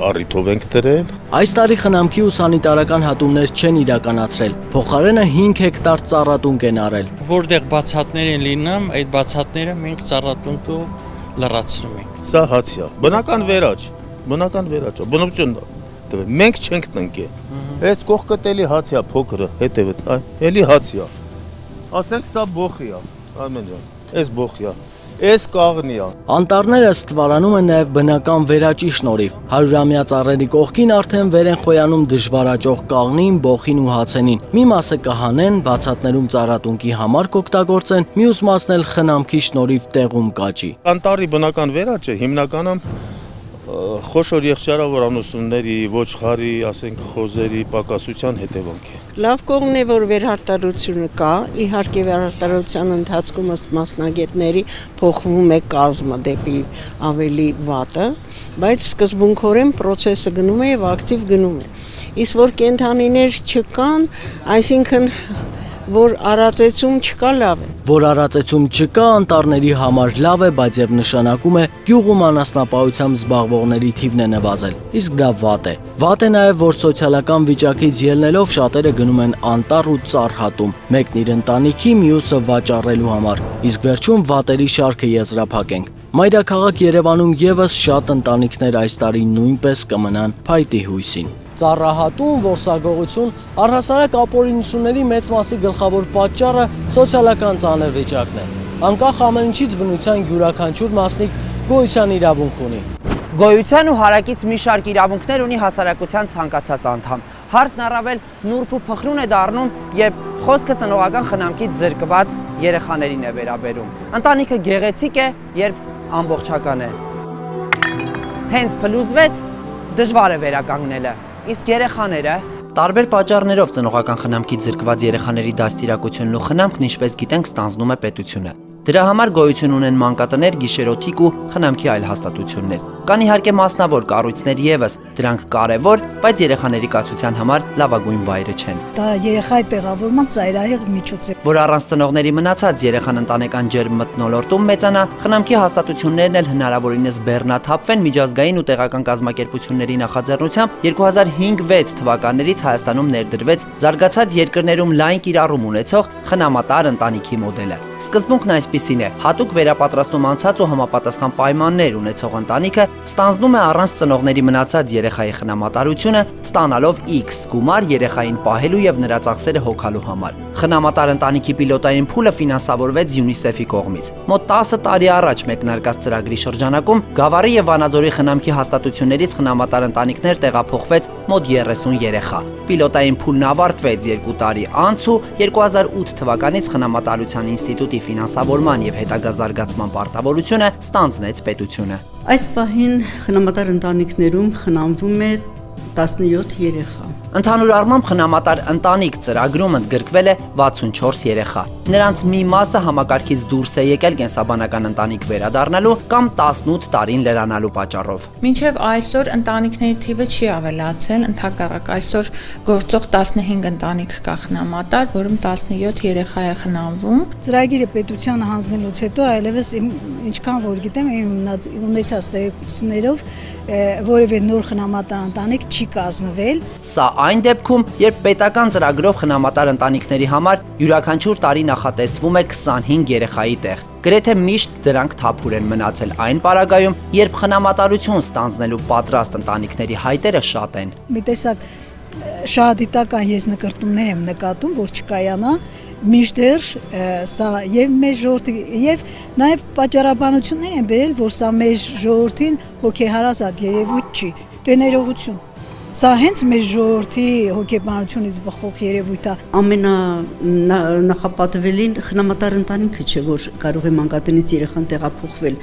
J: առիթով ենք դրել։
F: Այս տարի խնամքի ու սանիտարական հատումներ չեն իրականացրել, փոխարենը 5 հեկտար ծառատունկ են արել։
X: Որտեղ բացատներ են լինում, այդ բացատները մենք ծառատունկով լրացնում ենք։
J: Սա հացիա, բնական վերաճ, բնություն տվել, մենք չենք տնկել։ Այս կողքը էլի հացիա փոքրը, հետևդ, էլի հացիա։ Ասենք սա բոխի է, Արմեն ջան, այս բոխի է։ Այս կաղնի է։
F: Անտառները ստվարանում են նաև բնական վերաճի շնորհիվ։ 100-ամյա ծառերի կողքին արդեն վեր են խոյանում դժվարաճող կաղնին, բոխին ու հացենին։ Մի մասը կհանեն, բացատներում ծառատունկի համար կօգտագործեն, մյուս մասն էլ խնամքի շնորհիվ տեղում կաճի։
J: Անտառի բնական վերաճը հիմնականում խոշոր եղջերավոր անուսունների, ոչխարի, ասենք խոզերի պակասության հետևանք է։
M: Լավ կողմն է, որ վերարտադրությունը կա, իհարկե վերարտադրության ընթացքում ըստ մասնագետների փոխվում է կազմը դեպի ավելի վատը, բայց սկզբունքորեն process-ը գնում է եւ ակտիվ գնում է։ Իսկ որ կենդանիներ չկան, այսինքն որ արածեցում չկա լավ է։
F: Որ արածեցում չկա անտառների համար լավ է, բայց եւ նշանակում է գյուղում անասնապահությամբ զբաղվողների թիվն է նվազել։ Իսկ դա վատ է։ Վատ է նաեւ, որ սոցիալական վիճակից ելնելով շատերը գնում են անտառ ու ծառ հատում, մեկն իր ընտանիքի, մյուսը վաճառելու համար։ Իսկ վերջում վատերի շարքը եզրափակենք։ Մայրաքաղաք Երևանում եւս շատ ընտանիքներ այս տարի նույնպես կմնան փայտի հույսին։ Ծառահատում, որսագողություն, առհասարակ ապօրինությունների մեծ մասի գլխավոր պատճառը սոցիալական ծանր վիճակն է։ Անկախ ամեն ինչից բնության յուրաքանչյուր մասնիկ գոյության իրավունք ունի։
Y: Գոյության ու հարակից մի շարք իրավունքներ ունի հասարակության ցանկացած անդամ։ Հարցն առավել նուրբ ու փխրուն է դառնում, երբ խոսքը ծնողական խնամքից զրկված երեխաներին է վերաբերում։ Ընտանիքը գեղեցիկ է, երբ ամբողջական է։ Հենց փլուզվեց, դժվար է վերականգնելը։ Իսկ երեխաները տարբեր պատճառներով ծնողական խնամքից զրկված երեխաների դաստիարակությունն ու խնամքն, ինչպես գիտենք, ստանձնում է պետությունը։ Դրա համար գոյություն ունեն մանկատներ, գիշերօթիկ ու խնամքի այլ հաստատություններ։ Կան իհարկե մասնավոր կառույցներ եւս, դրանք կարևոր, բայց երեխաների կացության համար լավագույն վայրը չեն։
Z: Դա երեխայի տեղավորման ծայրահեղ միջոց է,
Y: որ առանց ծնողների մնացած երեխան ընտանեկան ջերմ մթնոլորտում մեծանա, խնամքի հաստատություններն էլ հնարավորինս բեռնաթափվեն միջազգային ու տեղական կազմակերպությունների նախաձեռնությամբ 2005-6 թվականներից Հայաստանում ներդրվեց զարգացած երկրներում լայն կիրառում ունեցող խնամատար ընտանիքի մոդելը։ Սկզբունքն այսպիսին է. հատուկ վերապատրաստում անցած ու համապատասխան պայմաններ ունեցող ընտանիքը Ստանձնում է առանց ծնողների մնացած երեխայի խնամատարությունը, ստանալով X գումար երեխային պահելու եւ նրա ծախսերը հոգալու համար։ Խնամատար ընտանիքի պիլոտային փուլը ֆինանսավորվեց UNICEF-ի կողմից։ Մոտ 10 տարի առաջ մեկնարկած ծրագրի շրջանակում Գավառի եւ Վանաձորի խնամքի հաստատություններից խնամատար ընտանիքներ տեղափոխվեց մոտ 30 երեխա։ Պիլոտային փուլն ավարտվեց 2 տարի անց ու 2008 թվականից խնամատարության ինստիտուտի ֆինանսավորման եւ հետագա զարգացման պարտավորությունը ստանձնեց պետությունը։
M: Այս պահին խնամատար ընտանիքներում խնամվում է 17 երեխա։
Y: Ընդհանուր առմամբ խնամատար ընտանիք ծրագրում ընդգրկվել է 64 երեխա։ Նրանց մի մասը համակարգից դուրս է եկել կենսաբանական ընտանիք վերադառնալու կամ 18 տարին լրանալու պատճառով։
K: Մինչև այսօր ընտանիքների թիվը չի ավելացել, ընդհակառակ այսօր գործող 15 ընտանիք կա խնամատար, որում 17 երեխա է խնամվում։
Z: Ծրագիրը պետությանը հանձնելուց հետո այլևս ինչքան որ գիտեմ, ունեցած տեղեկություններով որևէ նոր խնամատար ընտանիք չի կազմվել։
Y: Սա այն դեպքում, երբ պետական ծրագրով խնամատար ընտանիքների համար յուրաքանչյուր տարի նախատեսվում է 25 երեխայի տեղ։ Գրեթե միշտ դրանք թափուր են մնացել այն պարագայում, երբ խնամատարություն ստանձնելու պատրաստ ընտանիքների հայտերը շատ են։
Z: Մի տեսակ շահադիտական եզնկրտումներ եմ նկատում, որ չկայանա, միշտեր սա եւ մեր ժողովրդի եւ նաեւ պատճառաբանություններ են բերել, որ սա մեր ժողովրդին հոգեհարազատ երևույթ չի, դե ներողություն։ Սա հենց մեր ժողովրդի հոգեբանությունից բխող երևույթ է։
M: Ամենանախապատվելին խնամատար ընտանիքը չէ, որ կարող է մանկատնից երեխան տեղափոխվել,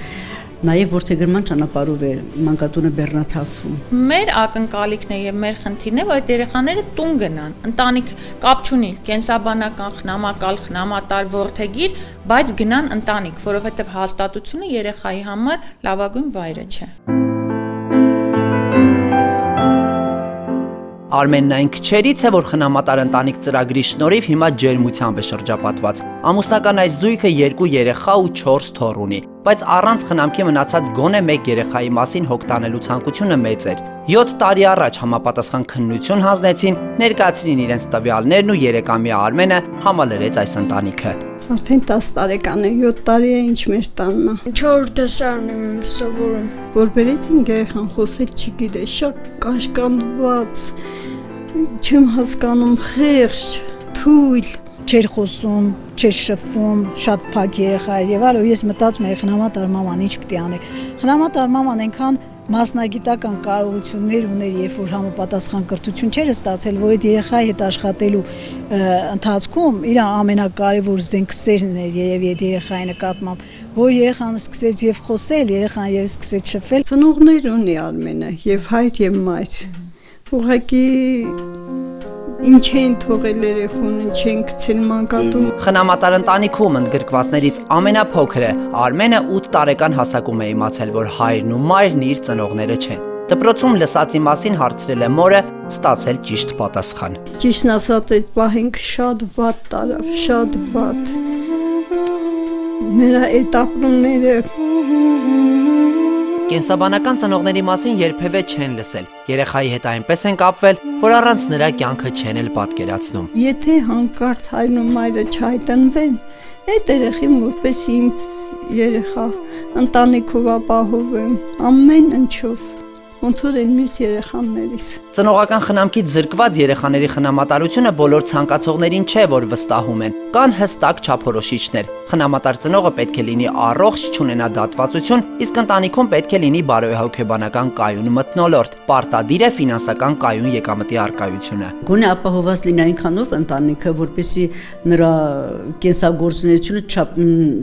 M: նաև որդեգրման ճանապարհով է մանկատունը բեռնաթափվում։
K: Մեր ակնկալիքն է եւ մեր խնդիրն է, որ այդ երեխաները տուն գնան, ընտանիք կապ չունի, կենսաբանական, խնամակալ, խնամատար, որդեգիր, բայց գնան ընտանիք, որովհետեւ հաստատությունը երեխայի համար լավագույն վայրը չէ։
Y: Արմենն այն քչերից է, որ խնամատար ընտանիք ծրագրի շնորհիվ հիմա ջերմությամբ է շրջապատված։ Ամուսնական այս զույգը 2 երեխա ու 4 թոռ ունի, բայց առանց խնամքի մնացած գոնե 1 երեխայի մասին հոգ տանելու ցանկությունը մեծ էր։ 7 տարի առաջ համապատասխան քննություն հանձնեցին, ներկայացրին իրենց տվյալներն ու 3-ամյա Արմենը համալրեց այս ընտանիքը։
M: Արդեն 10 տարեկան է, 7 տարի է ինչ մեր տանն է։
Q: 4 դասարան եմ սովորում։
M: Որ բերեցին երեխան խոսել չգիտե, շատ կաշկանդված, չեմ հասկանում, խեղճ, թույլ,
Z: չէր խոսում, չէր շփվում, շատ փակ երեխա էր եւ այլն, ես մտածում էի խնամատար մաման ինչ պիտի անի։ Խնամատար մաման այնքան մասնագիտական կարողություններ ուներ, երբ որ համապատասխան կրթություն չէր ստացել, որ այդ երեխայի հետ աշխատելու ընթացքում իր ամենակարևոր զենքսերն էր երևի այդ երեխայի նկատմամբ, որ երեխան սկսեց եւ խոսել, երեխան եւ սկսեց շփվել։
M: Ծնողներ ունի Արմենը, եւ հայր եւ մայր։ Ուղղակի ինչ են թողել երեխուն, ինչ են գցել մանկատուն։
Y: Խնամատար ընտանիքում ընդգրկվածներից ամենափոքրը Արմենը 8 տարեկան հասակում է իմացել, որ հայրն ու մայրն իր ծնողները չեն։ Դպրոցում լսածի մասին հարցրել է մորը, ստացել ճիշտ պատասխան։
M: Ճիշտն ասած, այդ պահենք շատ վատ տարավ, շատ վատ։ Նրա այդ ապրումները
Y: Կենսաբանական ծնողների մասին երբևէ չեն լսել։ Երեխայի հետ այնպես են կապվել, որ առանց նրա կյանքը չեն էլ պատկերացնում։
M: Եթե հանկարծ հայրն ու մայրը չհայտնվեն, այդ երեխին որպես ինձ երեխա ընտանիքով ապահովեմ, ամեն ինչով, ոնց որ են մյուս երեխաներից։
Y: Ծնողական խնամքից զրկված երեխաների խնամատարությունը բոլոր ցանկացողներին չէ, որ վստահում են։ Կան հստակ չափորոշիչներ։ Խնամատար ծնողը պետք է լինի առողջ, չունենա դատվածություն, իսկ ընտանիքում պետք է լինի բարոյահոգեբանական կայուն մթնոլորտ, պարտադիր է ֆինանսական կայուն եկամտի առկայությունը։
M: Գոնե ապահովված լինի այնքանով ընտանիքը, որպեսզի նրա կենսագործունեությունը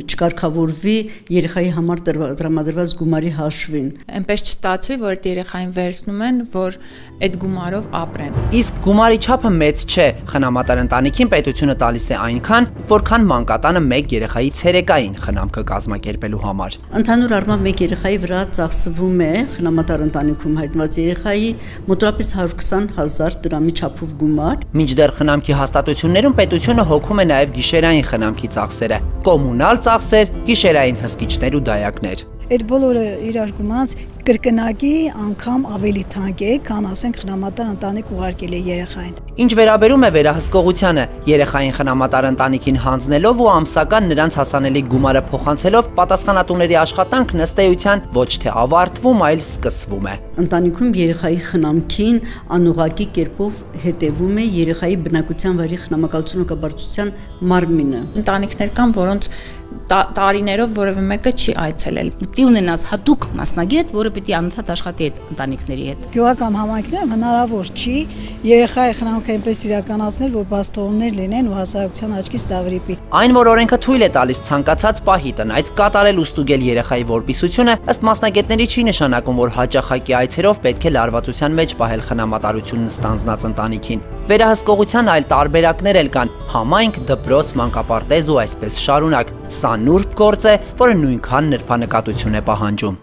M: չկարգավորվի երեխայի համար տրամադրված գումարի հաշվին։
K: Այնպես չստացվի, որ այդ երեխային վերցնում են, որ այդ գումարով ապրեն։
Y: Իսկ գումարի չափը մեծ չէ։ Խնամատար ընտանիքին պետությունը տալիս է այնքան, որքան մանկատանը 1 երեխայի ցերեկային խնամքը կազմակերպելու համար։
M: Ընդհանուր առմամբ 1 երեխայի վրա ծախսվում է խնամատար ընտանիքում հայտնված երեխայի մոտավորապես 120,000 դրամի չափով գումար։
Y: Մինչդեռ խնամքի հաստատություններում պետությունը հոգում է նաև գիշերային խնամքի ծախսերը, կոմունալ ծախսեր, գիշերային հսկիչներ ու դայակներ։
Z: Այդ բոլորը իրար գումարած կրկնակի անգամ ավելի թանկ է, քան ասենք խնամատար ընտանիք ուղարկել է երեխային։
Y: Ինչ վերաբերում է վերահսկողությանը, երեխային խնամատար ընտանիքին հանձնելով ու ամսական նրանց հասանելի գումարը փոխանցելով, պատասխանատուների աշխատանքն ըստ էության ոչ թե ավարտվում, այլ սկսվում է։
L: Ընտանիքում երեխայի խնամքին անուղղակի կերպով հետևում է երեխայի բնակության վայրի խնամակալություն ու կապակցության մարմինը։
K: Ընտանիքներ կան, որոնց տարիներով որևէ մեկը չի այցելել։
P: Պիտի ունենաս հատուկ մասնագետ, որը պիտի անընդհատ աշխատի այդ ընտանիքների հետ։
Z: Գյուղական համայնքներում հնարավոր չի երեխայի խնամքը այնպես իրականացնել, որ բաստողներ լինեն ու հասարակության աչքից դավրիպի։
Y: Այն, որ օրենքը թույլ է տալիս ցանկացած պահի տնայց կատարել ու ստուգել երեխայի որպիսությունը, ըստ մասնագետների չի նշանակում, որ հաճախակի այցերով պետք է լարվածության մեջ պահել խնամատարությունն ստանձնած ընտանիքին։ Վերահսկողության այլ տարբերակներ էլ կան՝ համայնք, դպրոց, մանկապարտեզ ու այսպես շարունակ։ Սա նուրբ գործ է, որը նույնքան նրբանկատություն է պահանջում։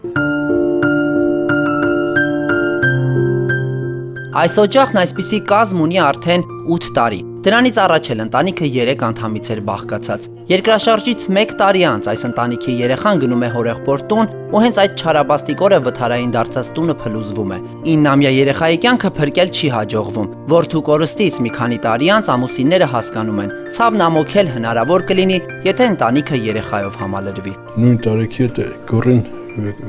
Y: Այս օջախն այսպիսի կազմ ունի արդեն 8 տարի։ Դրանից առաջ էլ ընտանիքը 3 անդամից էր բաղկացած։ Երկրաշարժից 1 տարի անց այս ընտանիքի երեխան գնում է հորեղբոր տուն ու հենց այդ չարաբաստիկ օրը վթարային դարձած տունը փլուզվում է։ 9-ամյա երեխայի կյանքը փրկել չի հաջողվում։ Որդու կորստից մի քանի տարի անց ամուսինները հասկանում են, ցավն ամոքել հնարավոր կլինի, եթե ընտանիքը երեխայով համալրվի։
R: Նույն տարիքի հետ գորին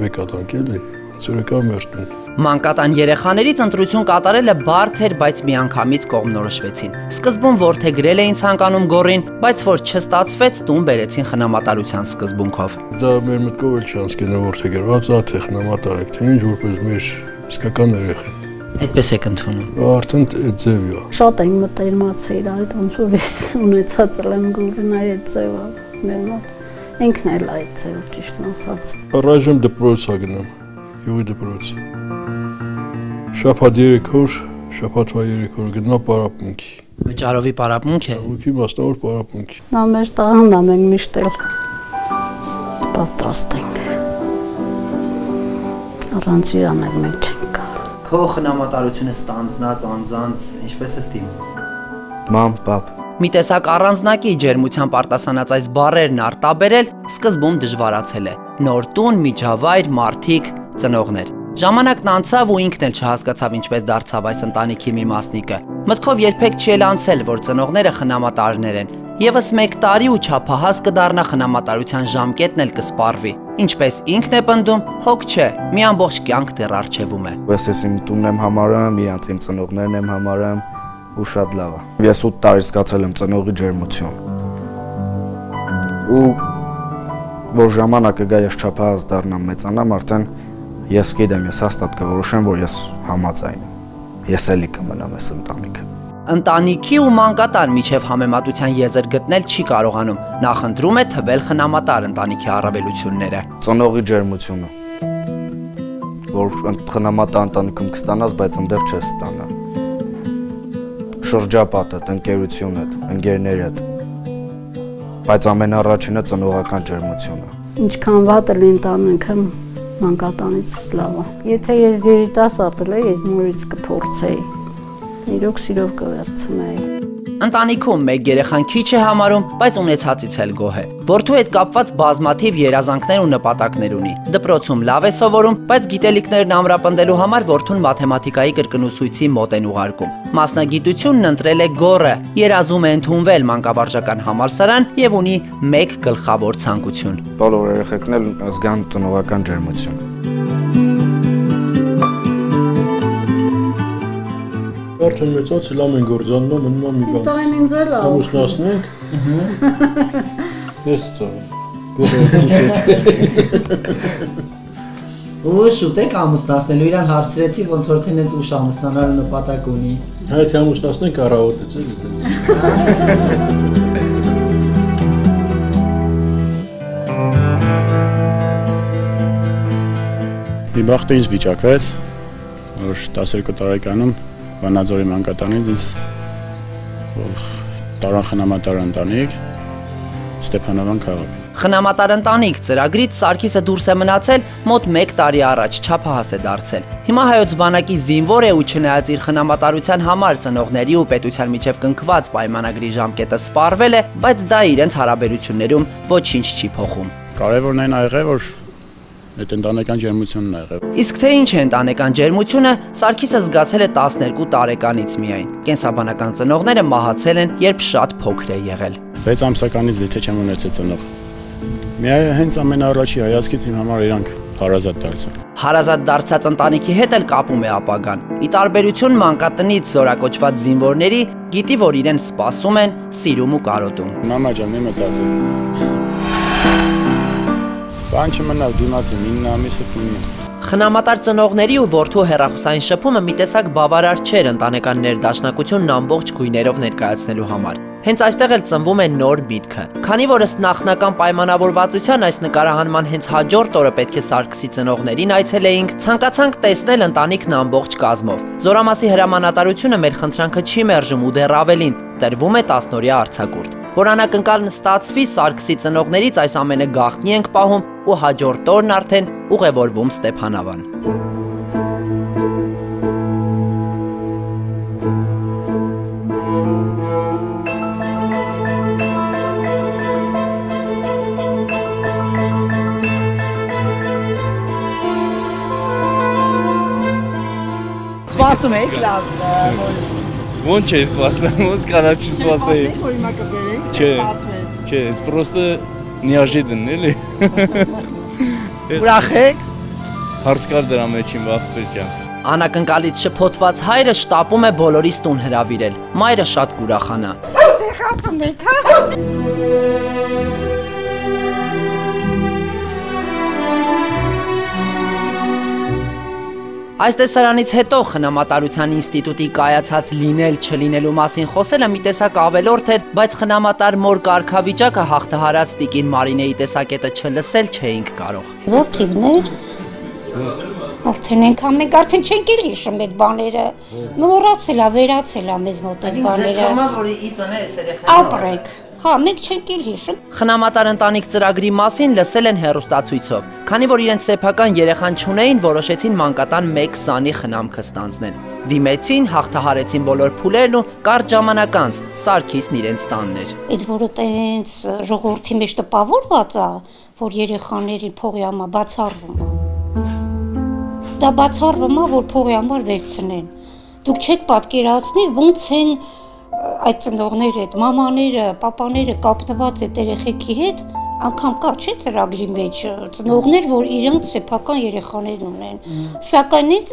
R: վեկատանք էլի, ծրեկա մեր տուն։
Y: Մանկատան երեխաներից ընտրություն կատարելը բարդ էր, բայց միանգամից կողմնորոշվեցին։ Սկզբում որդեգրել էին ցանկանում գորին, բայց որ չստացվեց, տուն բերեցին խնամատարության սկզբունքով։
R: Դա մեր մտքով էլ չանցկենա որդեգրված, թե խնամատար եք, թե ինչ որպես մեր իսկական երեխա։
Y: Այդպես եք ընդունում։
R: Արդեն այդ ձևի է։
W: Շատ են մտերմացել այդ ոնց որ ես ունեցած եմ գորին այդ ձևը մեր մոտ։ Ինքն էլ այդ ձևով ճիշտ ասած։
R: Առայժմ դպրոց է գնում, յուղի դպրոց։ Շաբաթ 3 օր, շաբաթվա 3 օր գնա պարապմունքի։
Y: Վճարովի պարապմունք է։
R: Ուքի մասնավոր պարապմունքի։
W: Նա մեր տղան է, մենք միշտ էլ պատրաստ ենք։ Առանց իրան էլ մենք չենք կարող։
Y: Քո խնամատարությունը ստանձնած անձանց ինչպես է ստիմում։
S: Մամ, պապ։
Y: Մի տեսակ առանձնակի ջերմությամբ արտասանած այս բառերն արտաբերել սկզբում դժվարացել է։ Նոր տուն, միջավայր, մարդիկ, ծնողներ։ Ժամանակն անցավ ու ինքն էլ չհասկացավ ինչպես դարձավ այս ընտանիքի մի մասնիկը։ Մտքով երբեք չի էլ անցել, որ ծնողները խնամատարներ են։ Եվս 1 տարի ու չափահաս կդառնա խնամատարության ժամկետն էլ կսպառվի։ Ինչպես ինքն է պնդում, հոգ չէ, մի ամբողջ կյանք դեռ առջևում է։
S: Ես իմ տունն եմ համարում, իրանց իմ ծնողներն եմ համարում ու շատ լավ է։ Ես 8 տարի զգացել եմ ծնողի ջերմություն։ Ու որ ժամանակը գա ես չափահաս դառնամ մեծանամ, արդեն ես գիտեմ, ես հաստատ կորոշեմ, որ ես համաձայն եմ։ Ես էլի կմնամ այս ընտանիքը։
Y: Ընտանիքի ու մանկատան միջև համեմատության եզր գտնել չի կարողանում։ Նախընտրում է թվել խնամատար ընտանիքի առավելությունները։
S: Ծնողի ջերմությունը, որ խնամատար ընտանիքում կստանաս, բայց ընդեղ չես ստանա։ Շրջապատդ, ընկերությունդ, ընկերներդ, բայց ամենառաջինը ծնողական ջերմությունը։
W: Ինչքան վատ էլ ընտանիքը մանկատանից լավ է։ Եթե ես երիտասարդ եմ, ես նորից կփորձեի։ Իրոք սիրով կվերցնեի։
Y: Ընտանիքում մեկ երեխան քիչ է համարում, բայց ունեցածից էլ գոհ է։ Որդու հետ կապված բազմաթիվ երազանքներ ու նպատակներ ունի։ Դպրոցում լավ է սովորում, բայց գիտելիքներն ամրապնդելու համար որդուն մաթեմատիկայի կրկնուսույցի մոտ են ուղարկում։ Մասնագիտությունն ընտրել է գոռը, երազում է ընդունվել մանկավարժական համալսարան եւ ունի 1 գլխավոր ցանկություն։
S: Բոլոր երեխեքն էլ զգան ծնողական ջերմություն։
R: Արդեն մեծացել ամեն գործանում մնում է մի բան։
W: Տղեն ինձ էլ է։
R: Ամուսնացնենք։ Ես ծաղեմ։
Y: Ու շուտ եք ամուսնացնելու, իրան հարցրեցի, ոնց որ թե նենց ուշ ամուսնանալու նպատակ ունի։
R: Հայտ ամուսնացնենք առավոտից էլի դենց։
V: Մի բախտը ինձ վիճակվեց, որ 12 տարեկանում Վանաձորի մանկատանից ինձ տարան խնամատար ընտանիք Ստեփանավան քաղաք։
Y: Խնամատար ընտանիք ծրագրից Սարգիսը դուրս է մնացել մոտ 1 տարի առաջ, չափահաս է դարձել։ Հիմա հայոց բանակի զինվոր է ու չնայած իր խնամատարության համար ծնողների ու պետության միջև կնքված պայմանագրի ժամկետը սպառվել է, բայց դա իրենց հարաբերություններում ոչինչ չի փոխում։
V: Կարևորն այն ա եղել, որ
A: այդ ընտանեկան ջերմությունն ա եղել։
Y: Իսկ թե ինչ է ընտանեկան ջերմությունը, Սարգիսը զգացել է 12 տարեկանից միայն։ Կենսաբանական ծնողները մահացել են, երբ շատ փոքր է եղել։
A: 6 ամսականից եթե չեմ ունեցել ծնող։ Միայն հենց ամենաառաջի հայացքից իմ համար իրանք հարազատ դարձան։
Y: Հարազատ դարձած ընտանիքի հետ էլ կապում է ապագան։ Ի տարբերություն մանկատնից զորակոչված զինվորների, գիտի, որ իրեն սպասում են, սիրում ու կարոտում։
A: Մամա ջան, մի մտածի։ Բան չմնաց դիմացի 9 ամիսը քունի։
Y: Խնամատար ծնողների ու որդու հեռախոսային շփումը մի տեսակ բավարար չէր ընտանեկան ներդաշնակությունն ամբողջ գույներով ներկայացնելու համար։ Հենց այստեղ էլ ծնվում է նոր միտքը։ Քանի որ ըստ նախնական պայմանավորվածության այս նկարահանման հենց հաջորդ օրը պետք է Սարգսի ծնողներին այցելեինք, ցանկացանք տեսնել ընտանիքն ամբողջ կազմով։ Զորամասի հրամանատարությունը մեր խնդրանքը չի մերժում ու դեռ ավելին, տրվում է 10-օրյա արձակուրդ։ Որ անակնկալն ստացվի, Սարգսի ծնողներից այս ամենը գաղտնի ենք պահում ու հաջորդ օրն արդեն ուղևորվում Ստեփանավան։ Սպասում եք լավ։
D: Ոնց չէ սպասում, ոնց կարա չսպասեի։ Չէ, просто неожиданно, էլի։
Y: Ուրախ եք։
D: Հարց կար դրա մեջին վախվեր ջան։
Y: Անակնկալից շփոթված հայրը շտապում է բոլորիս տուն հրավիրել։ Մայրը շատ կուրախանա։
W: Խափում եք, հա։
Y: Այս տեսարանից հետո խնամատարության ինստիտուտի կայացած լինել-չլինելու մասին խոսելը մի տեսակ ավելորդ էր, բայց խնամատար մոր կարգավիճակը հաղթահարած տիկին Մարինեի տեսակետը չլսել չէինք կարող։
W: Որդիվներ, արդեն ենքան մենք արդեն չենք էլ հիշում այդ բաները, մոռացել ա, վերացել ա մեզ մոտ այդ բաները։ Ապրեք։ Հա, մենք չենք էլ հիշում։
Y: Խնամատար ընտանիք ծրագրի մասին լսել են հեռուստացույցով։ Քանի որ իրենց սեփական երեխան չունեին, որոշեցին մանկատան 1 սանի խնամքը ստանձնել։ Դիմեցին, հաղթահարեցին բոլոր փուլերն ու կարճ ժամանակ անց Սարգիսն իրենց տանն էր։
W: Այդ որը տենց ժողովրդի մեջ տպավորված է, որ երեխաների փողի համար բացառվում է։ Դա բացառվում է, որ փողի համար վերցնեն։ Դուք չեք պատկերացնի ոնց են այդ ծնողները, այդ մամաները, պապաները կապնված այդ երեխեքի հետ, անգամ կա չէ ծրագրի մեջ ծնողներ, որ իրենց սեփական երեխաներ ունեն։ Սակայն այդ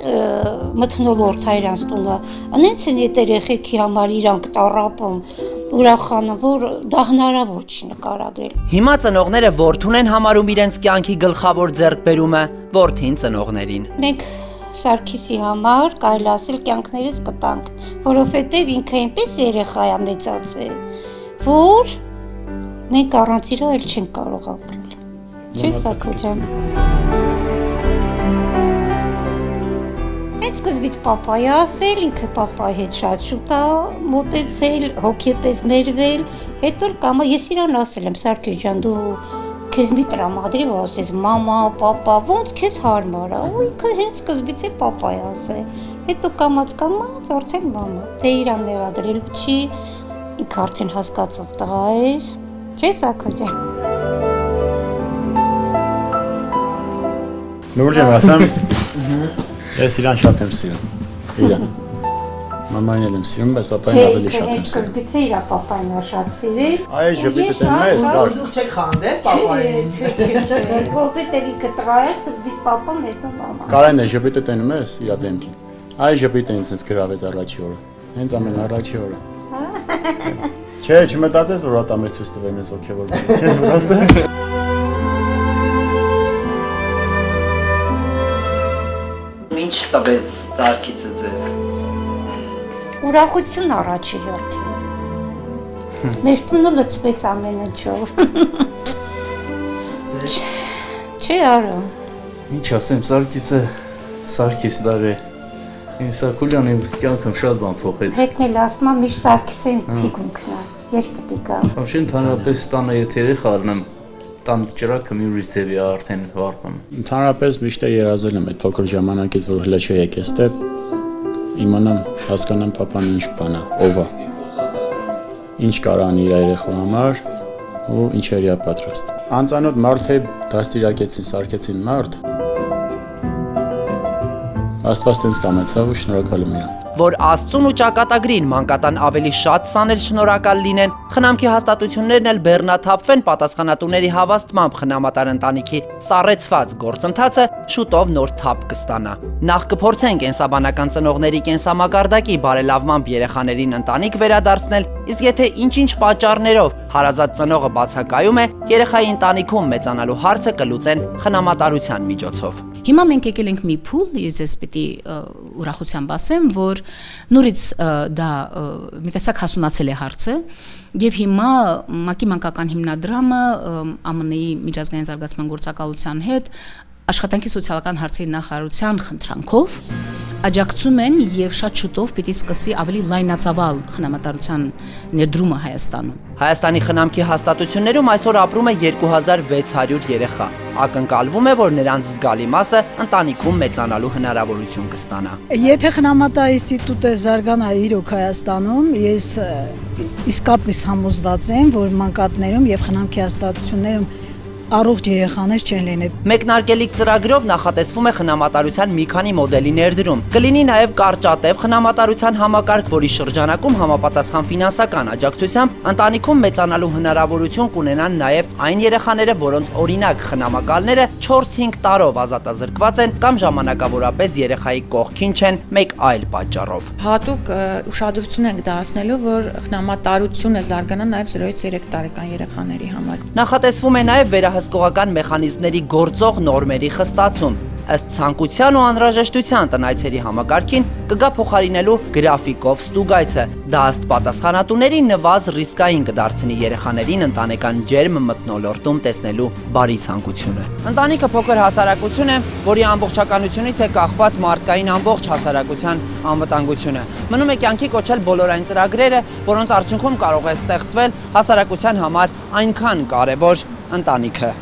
W: մթնոլորտ հայրանց տունը, անենց են այդ երեխեքի համար իրանք տառապում, ուրախանում, որ դա հնարավոր չի նկարագրել։
Y: Հիմա ծնողները որդուն են համարում իրենց կյանքի գլխավոր ձեռքբերումը, որդին ծնողներին։
W: Մենք Սարգիսի համար կարելի ասել կյանքներս կտանք, որովհետև ինքը այնպես երեխա է մեծացել, որ մենք առանց իրա էլ չենք կարող ապրել։ Չէ՞ Սաքո ջան։ Այդ սկզբից պապայի ասել, ինքը պապայի հետ շատ շուտ է մոտեցել, հոգեպես մերվել, հետո կամա ես իրան ասել եմ, Սարգիս ջան, դու քեզ մի տրամադրի, որ ասես մամա, պապա, ոնց քեզ հարմար է, ու ինքը հենց սկզբից է պապայի ասել, հետո կամաց արդեն մամա, դե իրան մեղադրելու չի, ինքը արդեն հասկացող տղա էր, չէ՞ Սաքո ջան։
A: Նոր եմ ասեմ, ես իրան շատ եմ սիրում, իրան։ Մաման էլ եմ սիրում, բայց պապային ավելի շատ եմ սիրում։
W: Սկզբից է իրա պապային շատ սիրել։
A: Այ ժպիտը տենում ես, կար։
Y: Դուք չեք խանդել պապային։
W: Չէ, որովհետև ինքը տղա է, սկզբից պապան, հետո մաման։
A: Կարեն է ժպիտը տենում ես իրա դեմքին։ Այ ժպիտը ինձ գրավեց առաջի օրը։ Հենց ամեն առաջի օրը։ Չէ, չմտածես, որ ատամես ցույց տվեն ես ոգևորվել։ Չէ, վստահ։
Y: Ինչ տվեց Սարգիսը ձեզ։
W: Ուրախություն առաջի հերթին։ Մեր տունը լցվեց ամեն ինչով։ Չէ արա։
D: Ինչ ասեմ, Սարգիս դարե։ Իմ Սարգսյանը իմ կյանքում շատ բան փոխեց։
W: Հետնել ասում եմ միշտ Սարգիսը իմ թիկունքն է։ Երբ պիտի գա։
D: Вообще ընդհանրապես տանը եթե երեխա առնեմ, տան ճրակը մի ուրիշ ձևի է արդեն վառվում։
A: Ընդհանրապես միշտ երազել եմ այդ փոքր ժամանակից, որ հլա չի եկես դե իմանամ, հասկանամ papan ինչ բան է, ով է։ Ինչ կարող անի իր երեխու համար ու ինչերի է պատրաստ։ Անծանոթ մարդ է դաստիարակեցին, սարքեցին մարդ, Աստված տենց կամեցավ ու շնորհակալ եմ իրան։
Y: Որ Աստծուն ու ճակատագրին մանկատան ավելի շատ սաներ շնորհակալ լինեն, խնամքի հաստատություններն էլ բեռնաթափվեն պատասխանատուների հավաստմամբ խնամատար ընտանիքի սառեցված գործընթացը շուտով նոր թափ կստանա։ Նախ կփորձեն կենսաբանական ծնողների կենսամակարդակի բարելավմամբ երեխաներին ընտանիք վերադարձնել, իսկ եթե ինչ-ինչ պատճառներով հարազատ ծնողը բացակայում է, երեխայի ընտանիքում մեծանալու հարցը կլուծեն խնամատարության միջոցով։
P: Հիմա մենք եկել ենք մի փուլ, ես պիտի ուրախությամբ ասեմ, որ նորից դա մի տեսակ հասունացել է հարցը, եւ հիմա ՄԱԿ-ի մանկական հիմնադրամը ԱՄՆ-ի միջազգային զարգացման գործակալության հետ աշխատանքի սոցիալական հարցերի նախարարության խնդրանքով աջակցում են եւ շատ շուտով պիտի սկսի ավելի լայնածավալ խնամատարության ներդրումը Հայաստանում։
Y: Հայաստանի խնամքի հաստատություններում այսօր ապրում է 2600 երեխա։ Ակնկալվում է, որ նրանց զգալի մասը ընտանիքում մեծանալու հնարավորություն կստանա։
Z: Եթե խնամատար ինստիտուտը զարգանա իրոք Հայաստանում, ես իսկապես համոզված եմ, որ մանկատներում եւ խնամքի հաստատություններում առողջ երեխաներ չեն լինի։
Y: Մեկնարկելիք ծրագրով նախատեսվում է խնամատարության մի քանի մոդելի ներդրում։ Կլինի նաև կարճատև խնամատարության համակարգ, որի շրջանակում համապատասխան ֆինանսական աջակցությամբ ընտանիքում մեծանալու հնարավորություն կունենան նաև այն երեխաները, որոնց օրինակ խնամակալները 4-5 տարով ազատազրկված են կամ ժամանակավորապես երեխայի կողքին չեն մեկ այլ պատճառով։
K: Հատուկ ուշադրություն ենք դարձնելու, որ խնամատարությունը զարգանա նաև 0-ից 3 տարեկան երեխաների համար։
Y: Նախատեսվում է նաև վերահսկողական մեխանիզմների գործող նորմերի խստացում։ Ըստ ցանկության ու անհրաժեշտության տնայցերի համակարգին կգա փոխարինելու գրաֆիկով ստուգայցը։ Դա ըստ պատասխանատուների նվազ ռիսկային կդարձնի երեխաներին ընտանեկան ջերմ մթնոլորտում տեսնելու բարի ցանկությունը։ Ընտանիքը փոքր հասարակություն է, որի ամբողջականությունից է կախված մարդկային ամբողջ հասարակության անվտանգությունը։ Մնում է կյանքի կոչել բոլոր այն ծրագրերը, որոնց արդյունքում կարող է ստեղծվել հասարակության համար այնքան կարևոր ընտանիքը։